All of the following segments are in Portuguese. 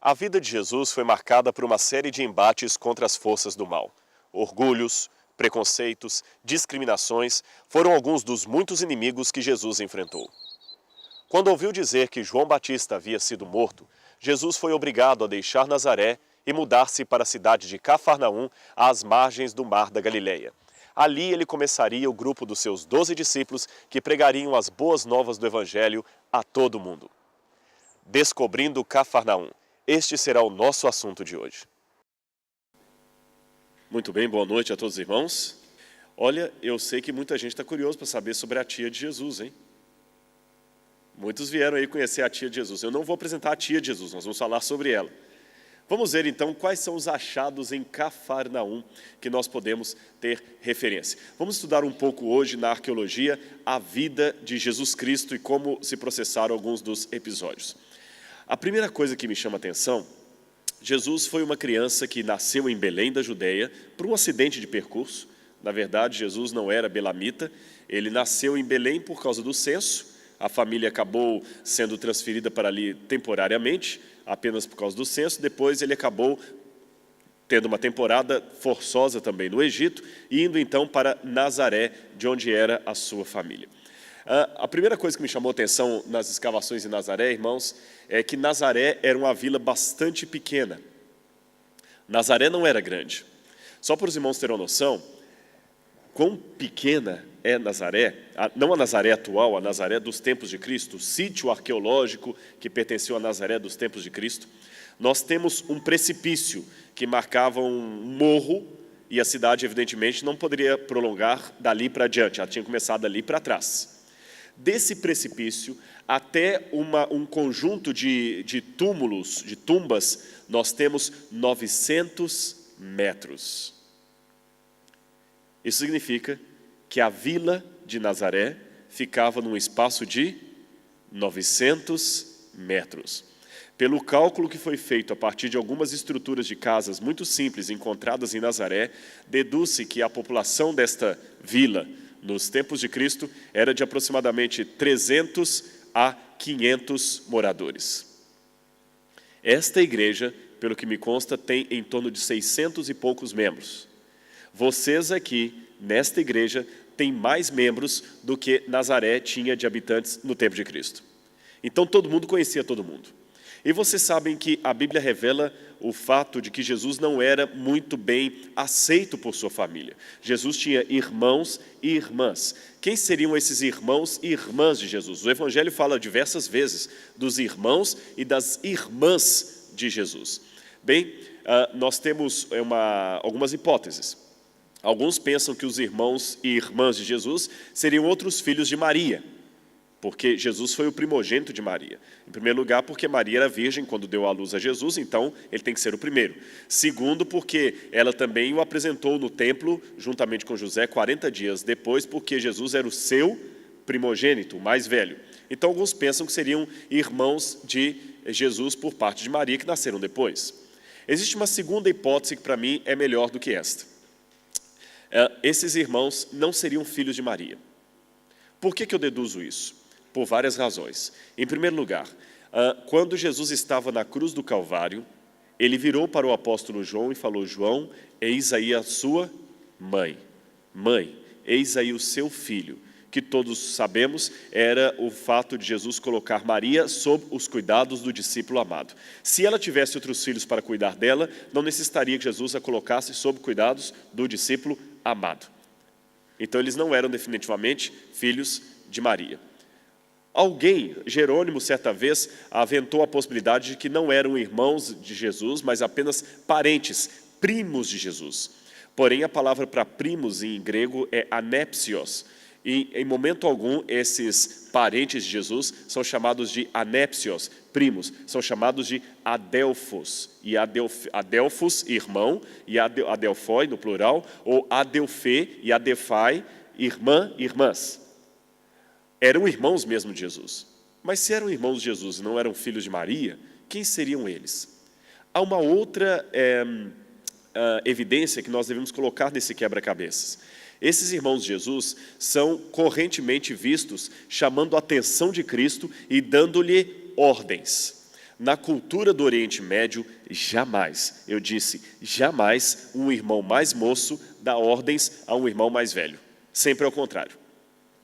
A vida de Jesus foi marcada por uma série de embates contra as forças do mal. Orgulhos, preconceitos, discriminações foram alguns dos muitos inimigos que Jesus enfrentou. Quando ouviu dizer que João Batista havia sido morto, Jesus foi obrigado a deixar Nazaré e mudar-se para a cidade de Cafarnaum, às margens do Mar da Galileia. Ali ele começaria o grupo dos seus 12 discípulos que pregariam as boas novas do Evangelho a todo mundo. Descobrindo Cafarnaum. Este será o nosso assunto de hoje. Muito bem, boa noite a todos os irmãos. Olha, eu sei que muita gente está curioso para saber sobre a tia de Jesus, hein? Muitos vieram aí conhecer a tia de Jesus. Eu não vou apresentar a tia de Jesus, nós vamos falar sobre ela. Vamos ver então quais são os achados em Cafarnaum que nós podemos ter referência. Vamos estudar um pouco hoje na arqueologia a vida de Jesus Cristo e como se processaram alguns dos episódios. A primeira coisa que me chama a atenção, Jesus foi uma criança que nasceu em Belém da Judeia por um acidente de percurso. Na verdade, Jesus não era belamita, ele nasceu em Belém por causa do censo. A família acabou sendo transferida para ali temporariamente, apenas por causa do censo. Depois ele acabou tendo uma temporada forçosa também no Egito, e indo então para Nazaré, de onde era a sua família. A primeira coisa que me chamou a atenção nas escavações em Nazaré, irmãos, é que Nazaré era uma vila bastante pequena. Nazaré não era grande. Só para os irmãos terem uma noção, quão pequena é Nazaré, não a Nazaré atual, a Nazaré dos tempos de Cristo, o sítio arqueológico que pertenceu a Nazaré dos tempos de Cristo, nós temos um precipício que marcava um morro e a cidade, evidentemente, não poderia prolongar dali para adiante, ela tinha começado ali para trás. Desse precipício até um conjunto de túmulos, de tumbas, nós temos 900 metros. Isso significa que a vila de Nazaré ficava num espaço de 900 metros. Pelo cálculo que foi feito a partir de algumas estruturas de casas muito simples encontradas em Nazaré, deduz-se que a população desta vila, nos tempos de Cristo, era de aproximadamente 300 a 500 moradores. Esta igreja, pelo que me consta, tem em torno de 600 e poucos membros. Vocês aqui, nesta igreja, têm mais membros do que Nazaré tinha de habitantes no tempo de Cristo. Então todo mundo conhecia todo mundo. E vocês sabem que a Bíblia revela o fato de que Jesus não era muito bem aceito por sua família. Jesus tinha irmãos e irmãs. Quem seriam esses irmãos e irmãs de Jesus? O Evangelho fala diversas vezes dos irmãos e das irmãs de Jesus. Bem, nós temos algumas hipóteses. Alguns pensam que os irmãos e irmãs de Jesus seriam outros filhos de Maria, porque Jesus foi o primogênito de Maria. Em primeiro lugar, porque Maria era virgem quando deu à luz a Jesus, então ele tem que ser o primeiro. Segundo, porque ela também o apresentou no templo, juntamente com José, 40 dias depois, porque Jesus era o seu primogênito, o mais velho. Então, alguns pensam que seriam irmãos de Jesus por parte de Maria, que nasceram depois. Existe uma segunda hipótese que, para mim, é melhor do que esta. Esses irmãos não seriam filhos de Maria. Por que eu deduzo isso? Por várias razões. Em primeiro lugar, quando Jesus estava na cruz do Calvário, ele virou para o apóstolo João e falou: João, eis aí a sua mãe. Mãe, eis aí o seu filho. Que todos sabemos era o fato de Jesus colocar Maria sob os cuidados do discípulo amado. Se ela tivesse outros filhos para cuidar dela, não necessitaria que Jesus a colocasse sob cuidados do discípulo amado. Então eles não eram definitivamente filhos de Maria. Jerônimo, certa vez, aventou a possibilidade de que não eram irmãos de Jesus, mas apenas parentes, primos de Jesus. Porém, a palavra para primos em grego é anepsios, e em momento algum esses parentes de Jesus são chamados de anepsios, primos, são chamados de adelfos, e adelfos, irmão, e adelfoi no plural, ou adelfê e adelfai, irmã, irmãs. Eram irmãos mesmo de Jesus. Mas se eram irmãos de Jesus e não eram filhos de Maria, quem seriam eles? Há uma outra evidência que nós devemos colocar nesse quebra-cabeças. Esses irmãos de Jesus são correntemente vistos chamando a atenção de Cristo e dando-lhe ordens. Na cultura do Oriente Médio, jamais, eu disse, jamais um irmão mais moço dá ordens a um irmão mais velho. Sempre ao contrário.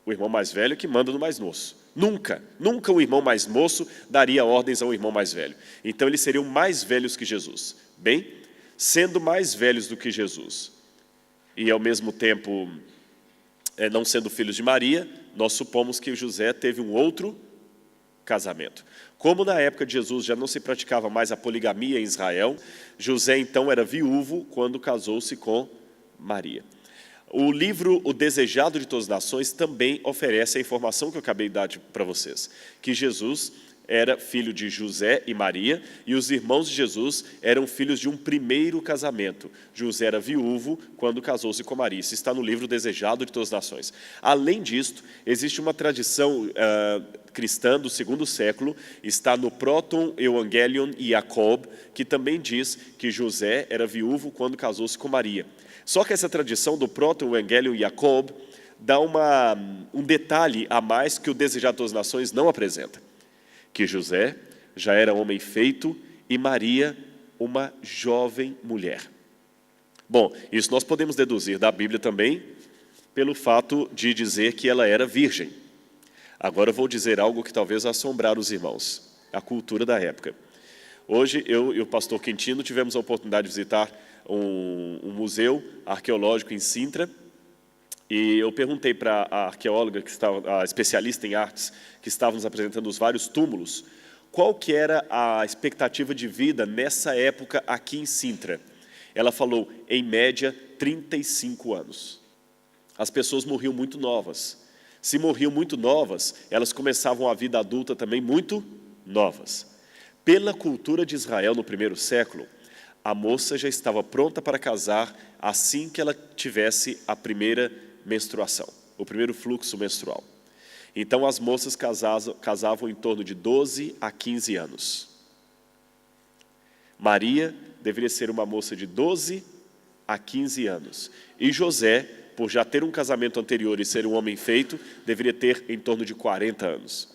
O irmão mais velho que manda no mais moço. Nunca, nunca o irmão mais moço daria ordens ao irmão mais velho. Então eles seriam mais velhos que Jesus. Bem, sendo mais velhos do que Jesus e ao mesmo tempo não sendo filhos de Maria, nós supomos que José teve um outro casamento. Como na época de Jesus já não se praticava mais a poligamia em Israel, José então era viúvo quando casou-se com Maria. O livro O Desejado de Todas as Nações também oferece a informação que eu acabei de dar para vocês, que Jesus era filho de José e Maria, e os irmãos de Jesus eram filhos de um primeiro casamento. José era viúvo quando casou-se com Maria. Isso está no livro Desejado de Todas as Nações. Além disto, existe uma tradição cristã do segundo século, está no Proton Evangelion Jacob, que também diz que José era viúvo quando casou-se com Maria. Só que essa tradição do Proton Evangelion Jacob dá um detalhe a mais que o Desejado de Todas as Nações não apresenta. Que José já era homem feito e Maria uma jovem mulher. Bom, isso nós podemos deduzir da Bíblia também pelo fato de dizer que ela era virgem. Agora eu vou dizer algo que talvez assombrar os irmãos, a cultura da época. Hoje eu e o pastor Quintino tivemos a oportunidade de visitar um museu arqueológico em Sintra, e eu perguntei para a arqueóloga, a especialista em artes, que estava nos apresentando os vários túmulos, qual que era a expectativa de vida nessa época aqui em Sintra. Ela falou, em média, 35 anos. As pessoas morriam muito novas. Se morriam muito novas, elas começavam a vida adulta também muito novas. Pela cultura de Israel no primeiro século, a moça já estava pronta para casar assim que ela tivesse a primeira menstruação, o primeiro fluxo menstrual. Então as moças casavam em torno de 12 a 15 anos. Maria deveria ser uma moça de 12 a 15 anos. E José, por já ter um casamento anterior e ser um homem feito, deveria ter em torno de 40 anos.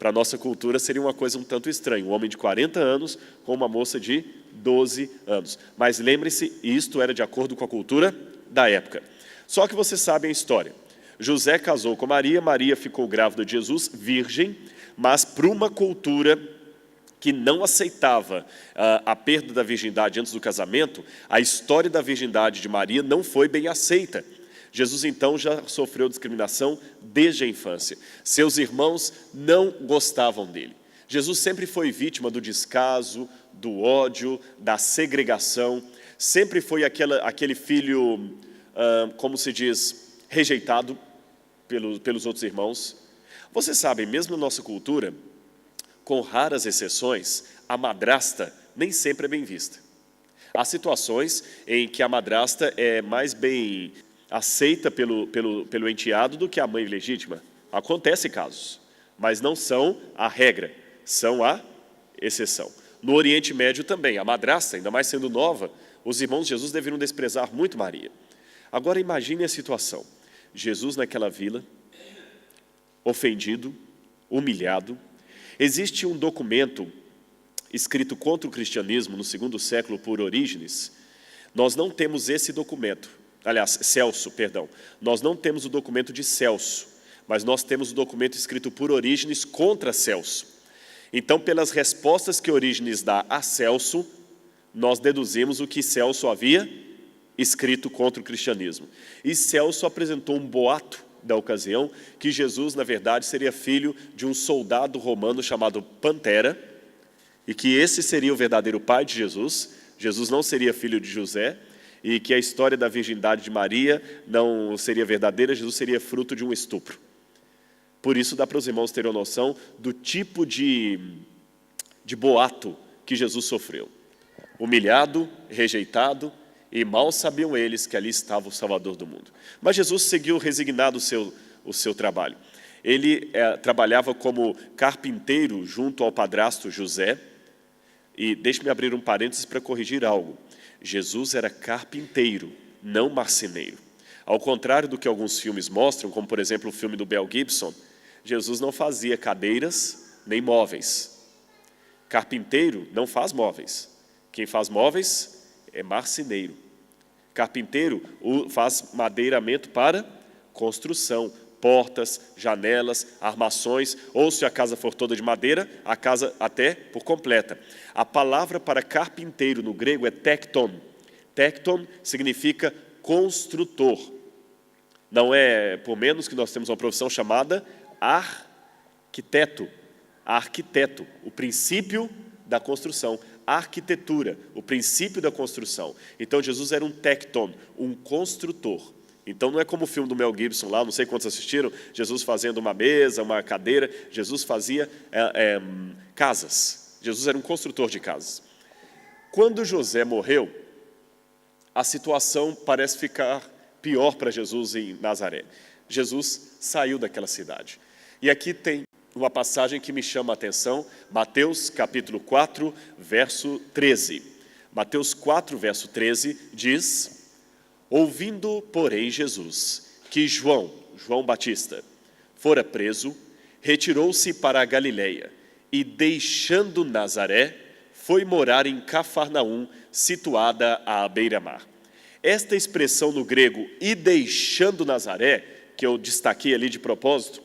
Para a nossa cultura seria uma coisa um tanto estranha, um homem de 40 anos com uma moça de 12 anos. Mas lembre-se, isto era de acordo com a cultura da época. Só que vocês sabem a história. José casou com Maria, Maria ficou grávida de Jesus, virgem, mas para uma cultura que não aceitava a perda da virgindade antes do casamento, a história da virgindade de Maria não foi bem aceita. Jesus, então, já sofreu discriminação desde a infância. Seus irmãos não gostavam dele. Jesus sempre foi vítima do descaso, do ódio, da segregação. Sempre foi aquele filho, como se diz, rejeitado pelos outros irmãos. Vocês sabem, mesmo na nossa cultura, com raras exceções, a madrasta nem sempre é bem vista. Há situações em que a madrasta é mais bem aceita pelo enteado do que a mãe legítima. Acontece casos, mas não são a regra, são a exceção. No Oriente Médio também, a madrasta, ainda mais sendo nova, os irmãos de Jesus deveriam desprezar muito Maria. Agora imagine a situação. Jesus naquela vila, ofendido, humilhado. Existe um documento escrito contra o cristianismo no segundo século por Orígenes. Nós não temos esse documento. Aliás, Celso, perdão. Nós não temos o documento de Celso, mas nós temos o documento escrito por Orígenes contra Celso. Então, pelas respostas que Orígenes dá a Celso, nós deduzimos o que Celso havia escrito contra o cristianismo. E Celso apresentou um boato da ocasião, que Jesus, na verdade, seria filho de um soldado romano chamado Pantera, e que esse seria o verdadeiro pai de Jesus. Jesus não seria filho de José, e que a história da virgindade de Maria não seria verdadeira, Jesus seria fruto de um estupro. Por isso dá para os irmãos terem noção do tipo de boato que Jesus sofreu. Humilhado, rejeitado, e mal sabiam eles que ali estava o Salvador do mundo. Mas Jesus seguiu resignado o seu trabalho. Ele trabalhava como carpinteiro junto ao padrasto José. E deixe-me abrir um parênteses para corrigir algo. Jesus era carpinteiro, não marceneiro. Ao contrário do que alguns filmes mostram, como por exemplo o filme do Mel Gibson, Jesus não fazia cadeiras nem móveis. Carpinteiro não faz móveis. Quem faz móveis é marceneiro. Carpinteiro faz madeiramento para construção, portas, janelas, armações, ou se a casa for toda de madeira, a casa até por completa. A palavra para carpinteiro no grego é tekton. Tekton significa construtor. Não é por menos que nós temos uma profissão chamada arquiteto. Arquiteto, o princípio da construção. Arquitetura, o princípio da construção. Então Jesus era um tekton, um construtor. Então não é como o filme do Mel Gibson lá, não sei quantos assistiram, Jesus fazendo uma mesa, uma cadeira. Jesus fazia casas. Jesus era um construtor de casas. Quando José morreu, a situação parece ficar pior para Jesus em Nazaré. Jesus saiu daquela cidade. E aqui tem uma passagem que me chama a atenção, Mateus capítulo 4, verso 13. Mateus 4, verso 13 diz: ouvindo, porém, Jesus que João Batista, fora preso, retirou-se para a Galileia e, deixando Nazaré, foi morar em Cafarnaum, situada à beira-mar. Esta expressão no grego, e deixando Nazaré, que eu destaquei ali de propósito,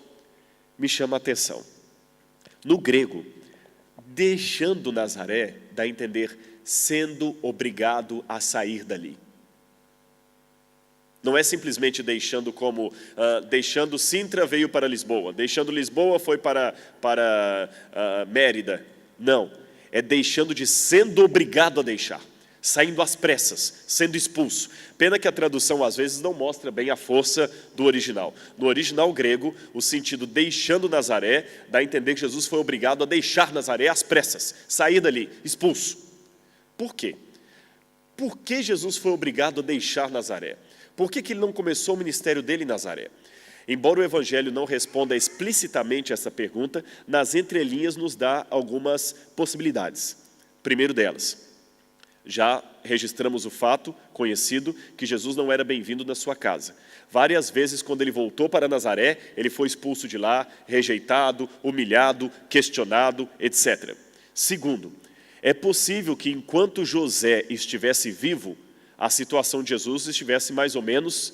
me chama a atenção. No grego, deixando Nazaré, dá a entender sendo obrigado a sair dali. Não é simplesmente deixando como, deixando Sintra veio para Lisboa, deixando Lisboa foi para Mérida. Não, é deixando de sendo obrigado a deixar, saindo às pressas, sendo expulso. Pena que a tradução às vezes não mostra bem a força do original. No original grego, o sentido deixando Nazaré dá a entender que Jesus foi obrigado a deixar Nazaré às pressas, sair dali, expulso. Por quê? Por que Jesus foi obrigado a deixar Nazaré? Por que ele não começou o ministério dele em Nazaré? Embora o Evangelho não responda explicitamente essa pergunta, nas entrelinhas nos dá algumas possibilidades. Primeiro delas, já registramos o fato conhecido que Jesus não era bem-vindo na sua casa. Várias vezes, quando ele voltou para Nazaré, ele foi expulso de lá, rejeitado, humilhado, questionado, etc. Segundo, é possível que enquanto José estivesse vivo, a situação de Jesus estivesse mais ou menos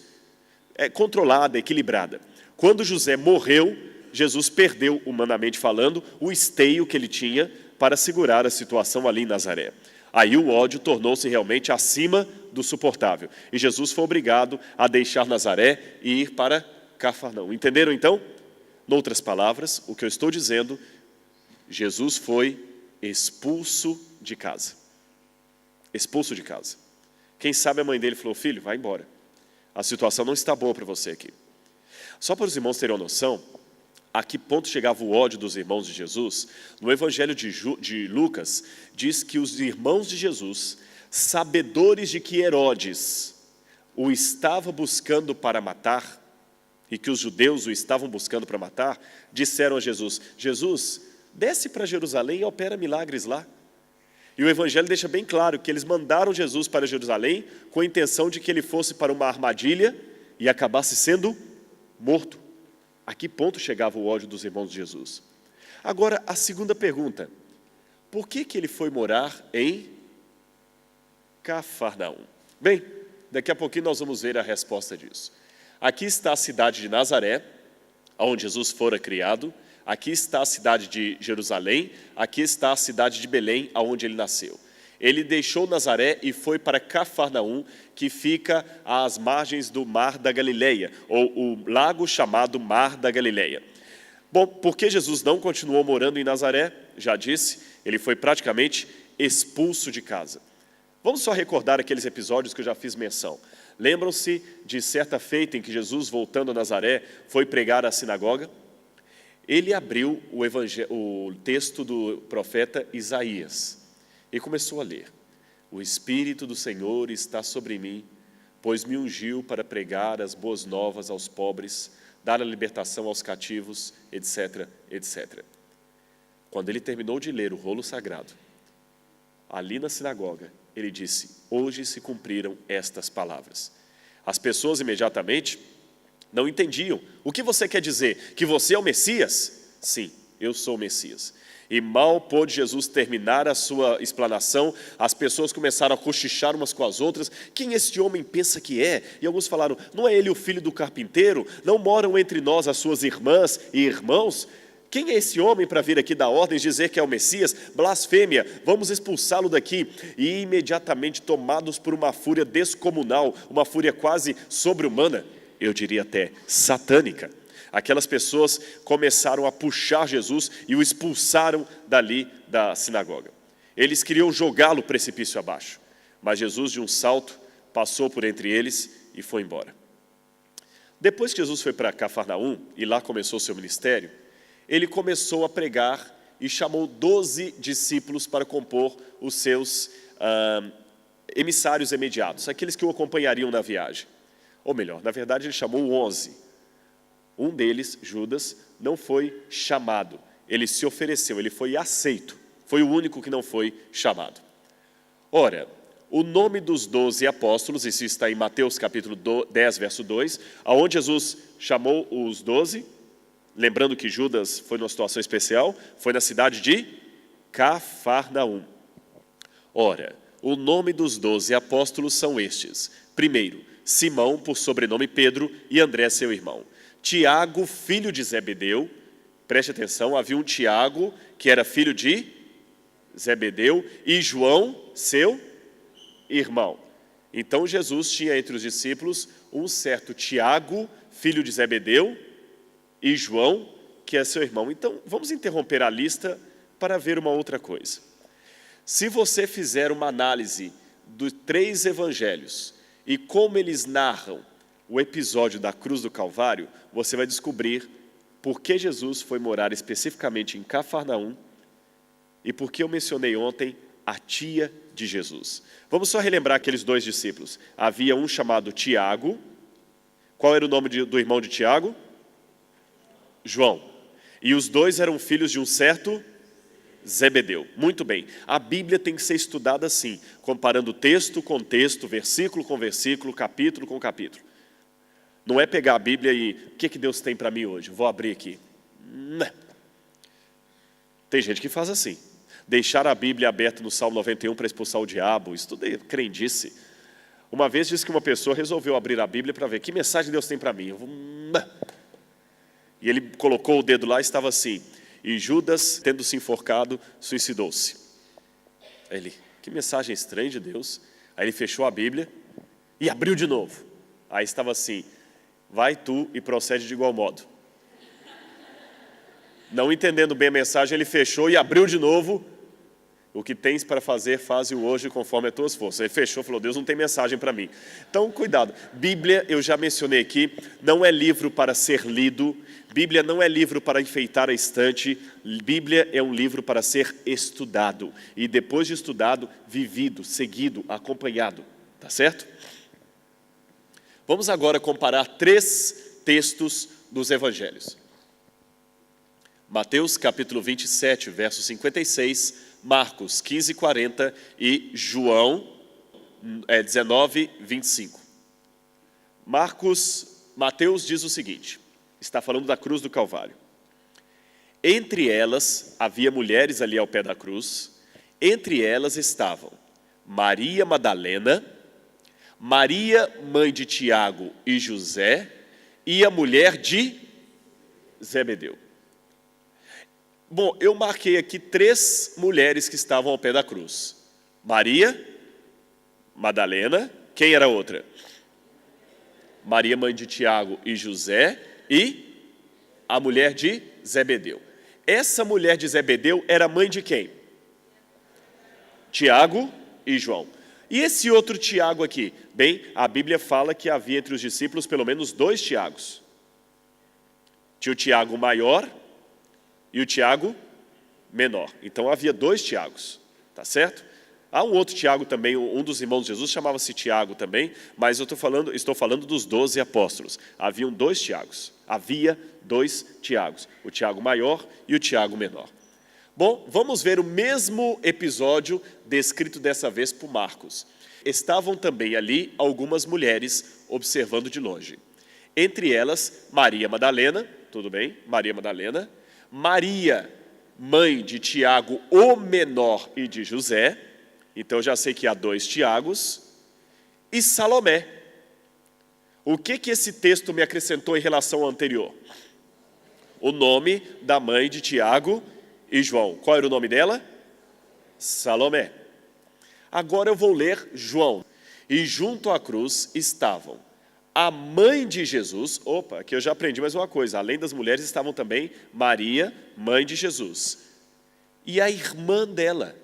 controlada, equilibrada. Quando José morreu, Jesus perdeu, humanamente falando, o esteio que ele tinha para segurar a situação ali em Nazaré. Aí o ódio tornou-se realmente acima do suportável. E Jesus foi obrigado a deixar Nazaré e ir para Cafarnaum. Entenderam então? Noutras palavras, o que eu estou dizendo, Jesus foi expulso de casa. Expulso de casa. Quem sabe a mãe dele falou: filho, vai embora. A situação não está boa para você aqui. Só para os irmãos terem uma noção, a que ponto chegava o ódio dos irmãos de Jesus, no Evangelho de Lucas, diz que os irmãos de Jesus, sabedores de que Herodes o estava buscando para matar, e que os judeus o estavam buscando para matar, disseram a Jesus: Jesus, desce para Jerusalém e opera milagres lá. E o Evangelho deixa bem claro que eles mandaram Jesus para Jerusalém com a intenção de que ele fosse para uma armadilha e acabasse sendo morto. A que ponto chegava o ódio dos irmãos de Jesus? Agora, a segunda pergunta: por que ele foi morar em Cafarnaum? Bem, daqui a pouquinho nós vamos ver a resposta disso. Aqui está a cidade de Nazaré, onde Jesus fora criado. Aqui está a cidade de Jerusalém. Aqui está a cidade de Belém, onde ele nasceu. Ele deixou Nazaré e foi para Cafarnaum, que fica às margens do Mar da Galileia, ou o lago chamado Mar da Galileia. Bom, por que Jesus não continuou morando em Nazaré? Já disse, ele foi praticamente expulso de casa. Vamos só recordar aqueles episódios que eu já fiz menção. Lembram-se de certa feita em que Jesus, voltando a Nazaré, foi pregar à sinagoga? Ele abriu o texto do profeta Isaías e começou a ler: o Espírito do Senhor está sobre mim, pois me ungiu para pregar as boas novas aos pobres, dar a libertação aos cativos, etc, etc. Quando ele terminou de ler o rolo sagrado, ali na sinagoga, ele disse: hoje se cumpriram estas palavras. As pessoas imediatamente não entendiam. O que você quer dizer? Que você é o Messias? Sim, eu sou o Messias. E mal pôde Jesus terminar a sua explanação, as pessoas começaram a cochichar umas com as outras. Quem este homem pensa que é? E alguns falaram, não é ele o filho do carpinteiro? Não moram entre nós as suas irmãs e irmãos? Quem é esse homem para vir aqui dar ordens, dizer que é o Messias? Blasfêmia, vamos expulsá-lo daqui. E imediatamente tomados por uma fúria descomunal, uma fúria quase sobre-humana, eu diria até satânica, aquelas pessoas começaram a puxar Jesus e o expulsaram dali da sinagoga. Eles queriam jogá-lo precipício abaixo, mas Jesus, de um salto, passou por entre eles e foi embora. Depois que Jesus foi para Cafarnaum e lá começou o seu ministério, ele começou a pregar e chamou 12 discípulos para compor os seus emissários imediatos, aqueles que o acompanhariam na viagem. Ou melhor, na verdade ele chamou 11. Um deles, Judas, não foi chamado, ele se ofereceu, ele foi aceito, foi o único que não foi chamado. Ora, o nome dos 12 apóstolos, isso está em Mateus capítulo 10, verso 2, onde Jesus chamou os 12, lembrando que Judas foi numa situação especial, foi na cidade de Cafarnaum. Ora, o nome dos 12 apóstolos são estes. Primeiro, Simão, por sobrenome Pedro, e André, seu irmão. Tiago, filho de Zebedeu, preste atenção, havia um Tiago que era filho de Zebedeu e João, seu irmão. Então Jesus tinha entre os discípulos um certo Tiago, filho de Zebedeu, e João, que é seu irmão. Então vamos interromper a lista para ver uma outra coisa. Se você fizer uma análise dos 3 evangelhos e como eles narram o episódio da cruz do Calvário, você vai descobrir por que Jesus foi morar especificamente em Cafarnaum e por que eu mencionei ontem a tia de Jesus. Vamos só relembrar aqueles 2 discípulos. Havia um chamado Tiago. Qual era o nome do irmão de Tiago? João. E os 2 eram filhos de um certo Zebedeu. Muito bem. A Bíblia tem que ser estudada assim, comparando texto com texto, versículo com versículo, capítulo com capítulo. Não é pegar a Bíblia e, o que Deus tem para mim hoje? Vou abrir aqui. Não. Tem gente que faz assim. Deixar a Bíblia aberta no Salmo 91 para expulsar o diabo, isso tudo é crendice. Uma vez disse que uma pessoa resolveu abrir a Bíblia para ver que mensagem Deus tem para mim. E ele colocou o dedo lá e estava assim, e Judas, tendo se enforcado, suicidou-se. Ele, que mensagem estranha de Deus. Aí ele fechou a Bíblia e abriu de novo. Aí estava assim, vai tu e procede de igual modo. Não entendendo bem a mensagem, ele fechou e abriu de novo. O que tens para fazer, faze-o hoje conforme as tuas forças. Ele fechou e falou, Deus não tem mensagem para mim. Então, cuidado. Bíblia, eu já mencionei aqui, não é livro para ser lido. Bíblia não é livro para enfeitar a estante. Bíblia é um livro para ser estudado. E depois de estudado, vivido, seguido, acompanhado. Tá certo? Vamos agora comparar 3 textos dos evangelhos. Mateus capítulo 27, verso 56, Marcos 15, 40 e João 19, 25. Mateus diz o seguinte, está falando da cruz do Calvário. Entre elas, havia mulheres ali ao pé da cruz, entre elas estavam Maria Madalena, Maria, mãe de Tiago e José, e a mulher de Zebedeu. Bom, eu marquei aqui 3 mulheres que estavam ao pé da cruz. Maria, Madalena, quem era a outra? Maria, mãe de Tiago e José, e a mulher de Zebedeu. Essa mulher de Zebedeu era mãe de quem? Tiago e João. E esse outro Tiago aqui? Bem, a Bíblia fala que havia entre os discípulos pelo menos 2 Tiagos. Tinha o Tiago maior e o Tiago menor. Então havia 2 Tiagos, tá certo? Há um outro Tiago também, um dos irmãos de Jesus chamava-se Tiago também, mas eu estou falando dos 12 apóstolos. Haviam 2 Tiagos, havia 2 Tiagos, o Tiago maior e o Tiago menor. Bom, vamos ver o mesmo episódio descrito dessa vez por Marcos. Estavam também ali algumas mulheres observando de longe. Entre elas, Maria Madalena, tudo bem? Maria Madalena. Maria, mãe de Tiago, o menor, e de José. Então já sei que há 2 Tiagos. E Salomé. O que esse texto me acrescentou em relação ao anterior? O nome da mãe de Tiago e João. Qual era o nome dela? Salomé. Agora eu vou ler João. E junto à cruz estavam a mãe de Jesus. Opa, aqui eu já aprendi mais uma coisa. Além das mulheres estavam também Maria, mãe de Jesus. E a irmã dela.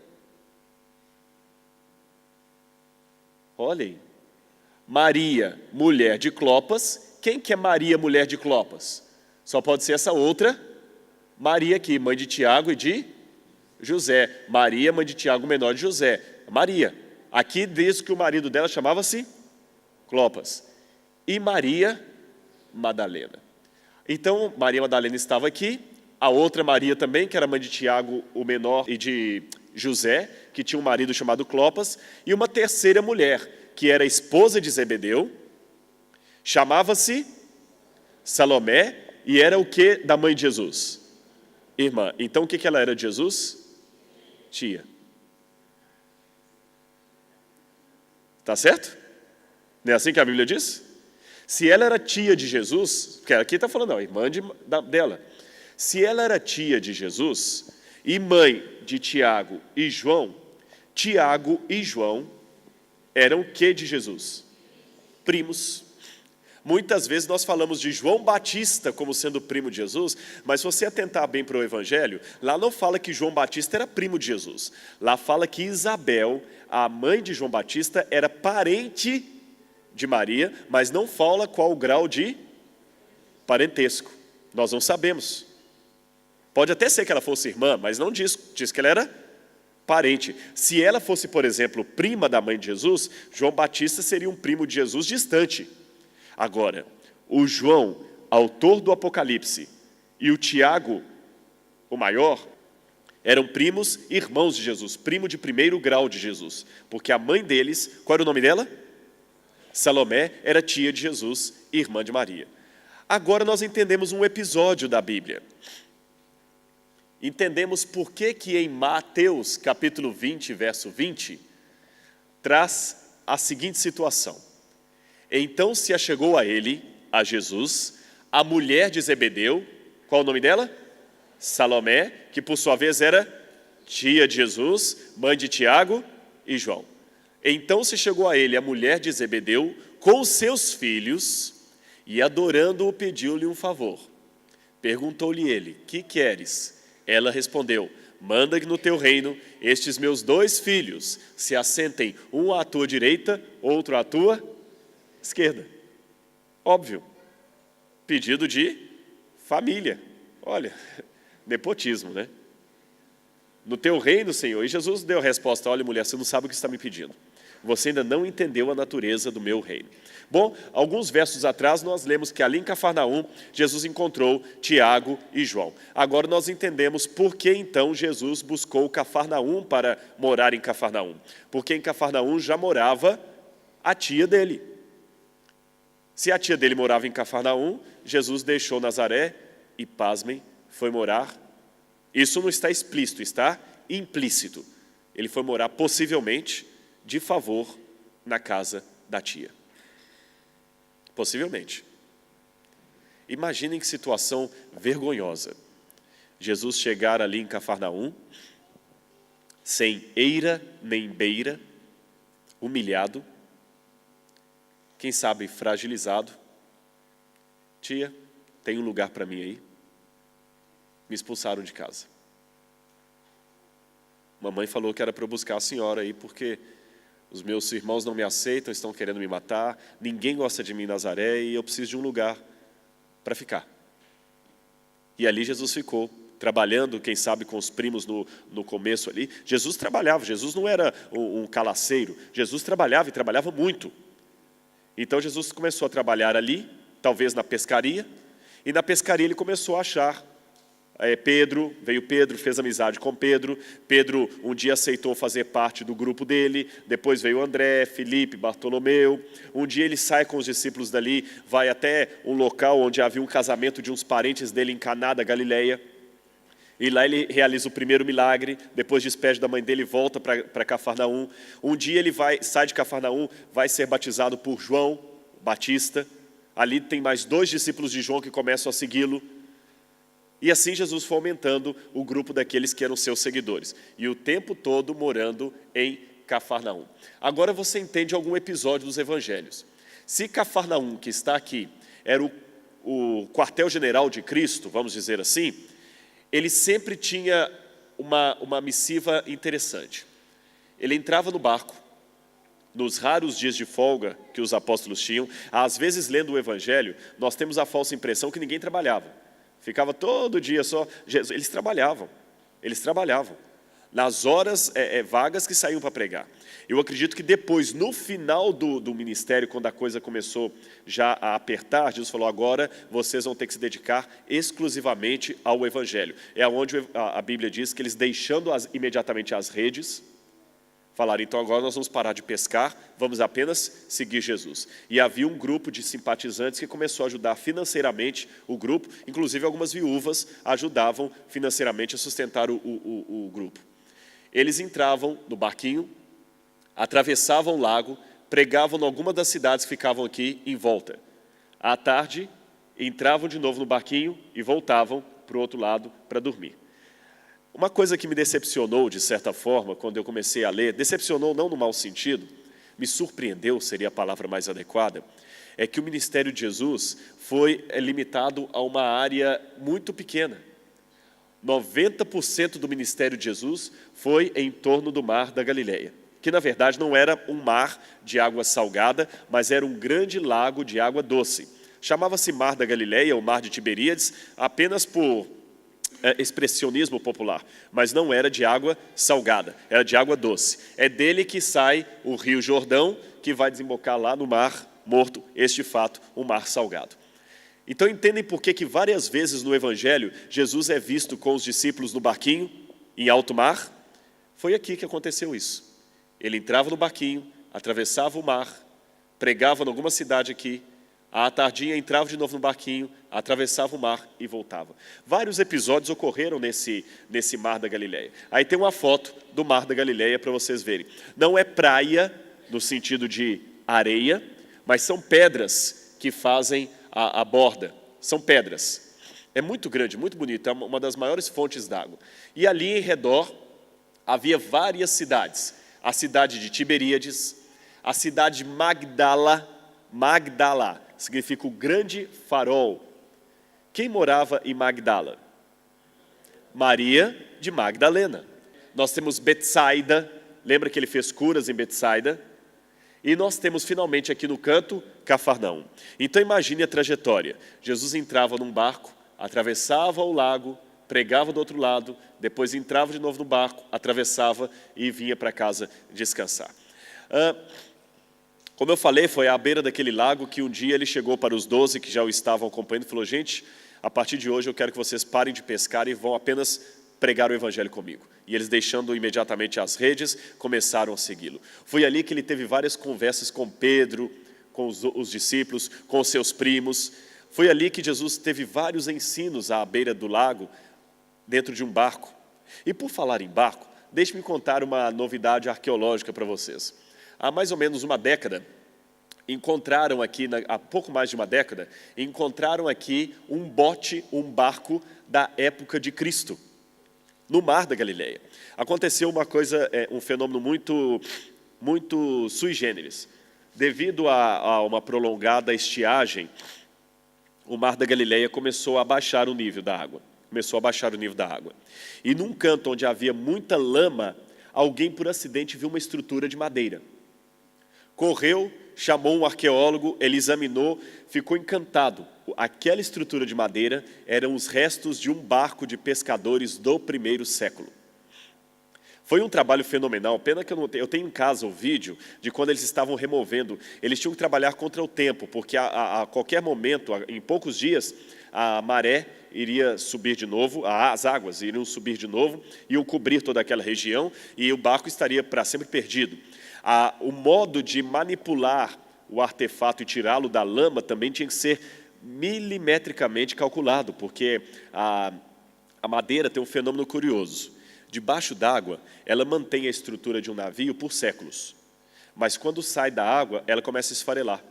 Olhem. Maria, mulher de Clopas. Quem que é Maria, mulher de Clopas? Só pode ser essa outra Maria aqui, mãe de Tiago e de José. Maria, mãe de Tiago, menor de José. Maria. Aqui diz que o marido dela chamava-se Clopas. E Maria Madalena. Então, Maria Madalena estava aqui. A outra Maria também, que era mãe de Tiago, o menor, e de José, que tinha um marido chamado Clopas. E uma terceira mulher, que era esposa de Zebedeu, chamava-se Salomé, e era o que da mãe de Jesus? Irmã. Então, o que ela era de Jesus? Tia. Tá certo? Não é assim que a Bíblia diz? Se ela era tia de Jesus, porque aqui está falando, não, irmã dela. Se ela era tia de Jesus e mãe de Tiago e João, Tiago e João eram o que de Jesus? Primos. Muitas vezes nós falamos de João Batista como sendo primo de Jesus, mas se você atentar bem para o Evangelho, lá não fala que João Batista era primo de Jesus. Lá fala que Isabel, a mãe de João Batista, era parente de Maria, mas não fala qual o grau de parentesco. Nós não sabemos. Pode até ser que ela fosse irmã, mas não diz que ela era parente. Se ela fosse, por exemplo, prima da mãe de Jesus, João Batista seria um primo de Jesus distante. Agora, o João, autor do Apocalipse, e o Tiago, o maior, eram primos irmãos de Jesus, primo de primeiro grau de Jesus, porque a mãe deles, qual era o nome dela? Salomé, era tia de Jesus, irmã de Maria. Agora nós entendemos um episódio da Bíblia. Entendemos por que em Mateus, capítulo 20, verso 20, traz a seguinte situação. Então se achegou a ele, a Jesus, a mulher de Zebedeu. Qual o nome dela? Salomé, que por sua vez era tia de Jesus, mãe de Tiago e João. Então se chegou a ele a mulher de Zebedeu com seus filhos e adorando-o pediu-lhe um favor. Perguntou-lhe ele, que queres? Ela respondeu, manda que no teu reino estes meus 2 filhos se assentem, um à tua direita, outro à tua esquerda. Óbvio. Pedido de família. Olha, nepotismo, né? No teu reino, Senhor. E Jesus deu a resposta, olha mulher, você não sabe o que está me pedindo. Você ainda não entendeu a natureza do meu reino. Bom, alguns versos atrás nós lemos que ali em Cafarnaum, Jesus encontrou Tiago e João. Agora nós entendemos por que então Jesus buscou Cafarnaum para morar em Cafarnaum. Porque em Cafarnaum já morava a tia dele. Se a tia dele morava em Cafarnaum, Jesus deixou Nazaré e, pasmem, foi morar. Isso não está explícito, está implícito. Ele foi morar possivelmente de favor na casa da tia. Possivelmente. Imaginem que situação vergonhosa. Jesus chegar ali em Cafarnaum, sem eira nem beira, humilhado, quem sabe fragilizado. Tia, tem um lugar para mim aí? Me expulsaram de casa. Mamãe falou que era para eu buscar a senhora aí, porque os meus irmãos não me aceitam, estão querendo me matar, ninguém gosta de mim em Nazaré e eu preciso de um lugar para ficar. E ali Jesus ficou, trabalhando, quem sabe com os primos no começo ali. Jesus trabalhava, Jesus não era um calaceiro, Jesus trabalhava e trabalhava muito. Então Jesus começou a trabalhar ali, talvez na pescaria, e na pescaria ele começou a achar Pedro, fez amizade com Pedro. Pedro um dia aceitou fazer parte do grupo dele, depois veio André, Filipe, Bartolomeu. Um dia ele sai com os discípulos dali, vai até um local onde havia um casamento de uns parentes dele em Caná da Galileia. E lá ele realiza o primeiro milagre, depois despede da mãe dele e volta para Cafarnaum. Um dia ele sai de Cafarnaum, vai ser batizado por João Batista. Ali tem mais 2 discípulos de João que começam a segui-lo. E assim Jesus foi aumentando o grupo daqueles que eram seus seguidores. E o tempo todo morando em Cafarnaum. Agora você entende algum episódio dos evangelhos. Se Cafarnaum, que está aqui, era o quartel-general de Cristo, vamos dizer assim, ele sempre tinha uma missiva interessante. Ele entrava no barco, nos raros dias de folga que os apóstolos tinham. Às vezes, lendo o Evangelho, nós temos a falsa impressão que ninguém trabalhava. Ficava todo dia só... Eles trabalhavam. Nas horas vagas que saíam para pregar. Eu acredito que depois, no final do ministério, quando a coisa começou já a apertar, Jesus falou, agora vocês vão ter que se dedicar exclusivamente ao Evangelho. É onde a Bíblia diz que eles, deixando imediatamente as redes, falaram, então agora nós vamos parar de pescar, vamos apenas seguir Jesus. E havia um grupo de simpatizantes que começou a ajudar financeiramente o grupo, inclusive algumas viúvas ajudavam financeiramente a sustentar o grupo. Eles entravam no barquinho, atravessavam o lago, pregavam em alguma das cidades que ficavam aqui em volta. À tarde, entravam de novo no barquinho e voltavam para o outro lado para dormir. Uma coisa que me decepcionou, de certa forma, quando eu comecei a ler, decepcionou não no mau sentido, me surpreendeu, seria a palavra mais adequada, é que o ministério de Jesus foi limitado a uma área muito pequena. 90% do ministério de Jesus foi em torno do mar da Galileia, que na verdade não era um mar de água salgada, mas era um grande lago de água doce. Chamava-se Mar da Galileia, ou Mar de Tiberíades, apenas por expressionismo popular, mas não era de água salgada, era de água doce. É dele que sai o Rio Jordão, que vai desembocar lá no Mar Morto, este fato, um mar salgado. Então entendem por que várias vezes no Evangelho, Jesus é visto com os discípulos no barquinho, em alto mar? Foi aqui que aconteceu isso. Ele entrava no barquinho, atravessava o mar, pregava em alguma cidade aqui, à tardinha entrava de novo no barquinho, atravessava o mar e voltava. Vários episódios ocorreram nesse mar da Galileia. Aí tem uma foto do mar da Galileia para vocês verem. Não é praia, no sentido de areia, mas são pedras que fazem a borda. São pedras. É muito grande, muito bonito, é uma das maiores fontes d'água. E ali em redor havia várias cidades. A cidade de Tiberíades, a cidade de Magdala significa o grande farol. Quem morava em Magdala? Maria de Magdalena. Nós temos Betsaida, lembra que ele fez curas em Betsaida? E nós temos finalmente aqui no canto, Cafarnaum. Então imagine a trajetória. Jesus entrava num barco, atravessava o lago, pregava do outro lado, depois entrava de novo no barco, atravessava e vinha para casa descansar. Como eu falei, foi à beira daquele lago que um dia ele chegou para os 12 que já o estavam acompanhando e falou, gente, a partir de hoje eu quero que vocês parem de pescar e vão apenas pregar o Evangelho comigo. E eles, deixando imediatamente as redes, começaram a segui-lo. Foi ali que ele teve várias conversas com Pedro, com os discípulos, com os seus primos. Foi ali que Jesus teve vários ensinos à beira do lago, dentro de um barco. E por falar em barco, deixe-me contar uma novidade arqueológica para vocês. Há mais ou menos uma década, encontraram aqui, há pouco mais de uma década, encontraram aqui um barco da época de Cristo, no mar da Galileia. Aconteceu uma coisa, um fenômeno muito sui generis. Devido a uma prolongada estiagem, o mar da Galileia começou a baixar o nível da água. E num canto onde havia muita lama, alguém por acidente viu uma estrutura de madeira. Correu, chamou um arqueólogo, ele examinou, ficou encantado. Aquela estrutura de madeira eram os restos de um barco de pescadores do primeiro século. Foi um trabalho fenomenal, pena que eu tenho em casa o vídeo de quando eles estavam removendo. Eles tinham que trabalhar contra o tempo, porque a qualquer momento, em poucos dias, a maré iria subir de novo, as águas iriam subir de novo, iam cobrir toda aquela região e o barco estaria para sempre perdido. O modo de manipular o artefato e tirá-lo da lama também tinha que ser milimetricamente calculado, porque A madeira tem um fenômeno curioso. Debaixo d'água, ela mantém a estrutura de um navio por séculos. Mas quando sai da água, ela começa a esfarelar.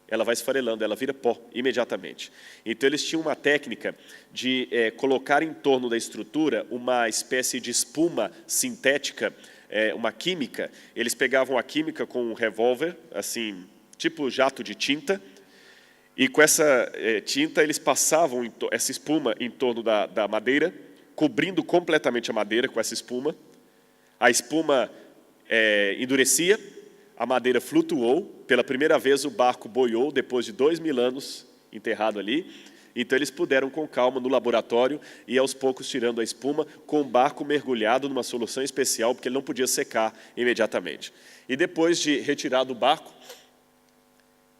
Ela vai esfarelando, ela vira pó imediatamente. Então eles tinham uma técnica de colocar em torno da estrutura uma espécie de espuma sintética, uma química. Eles pegavam a química com um revólver, assim, tipo jato de tinta, e com essa tinta eles passavam essa espuma em torno da madeira, cobrindo completamente a madeira com essa espuma. A espuma endurecia, a madeira flutuou. Pela primeira vez o barco boiou, depois de 2000 anos enterrado ali. Então eles puderam com calma no laboratório e aos poucos tirando a espuma com o barco mergulhado numa solução especial, porque ele não podia secar imediatamente. E depois de retirado o barco,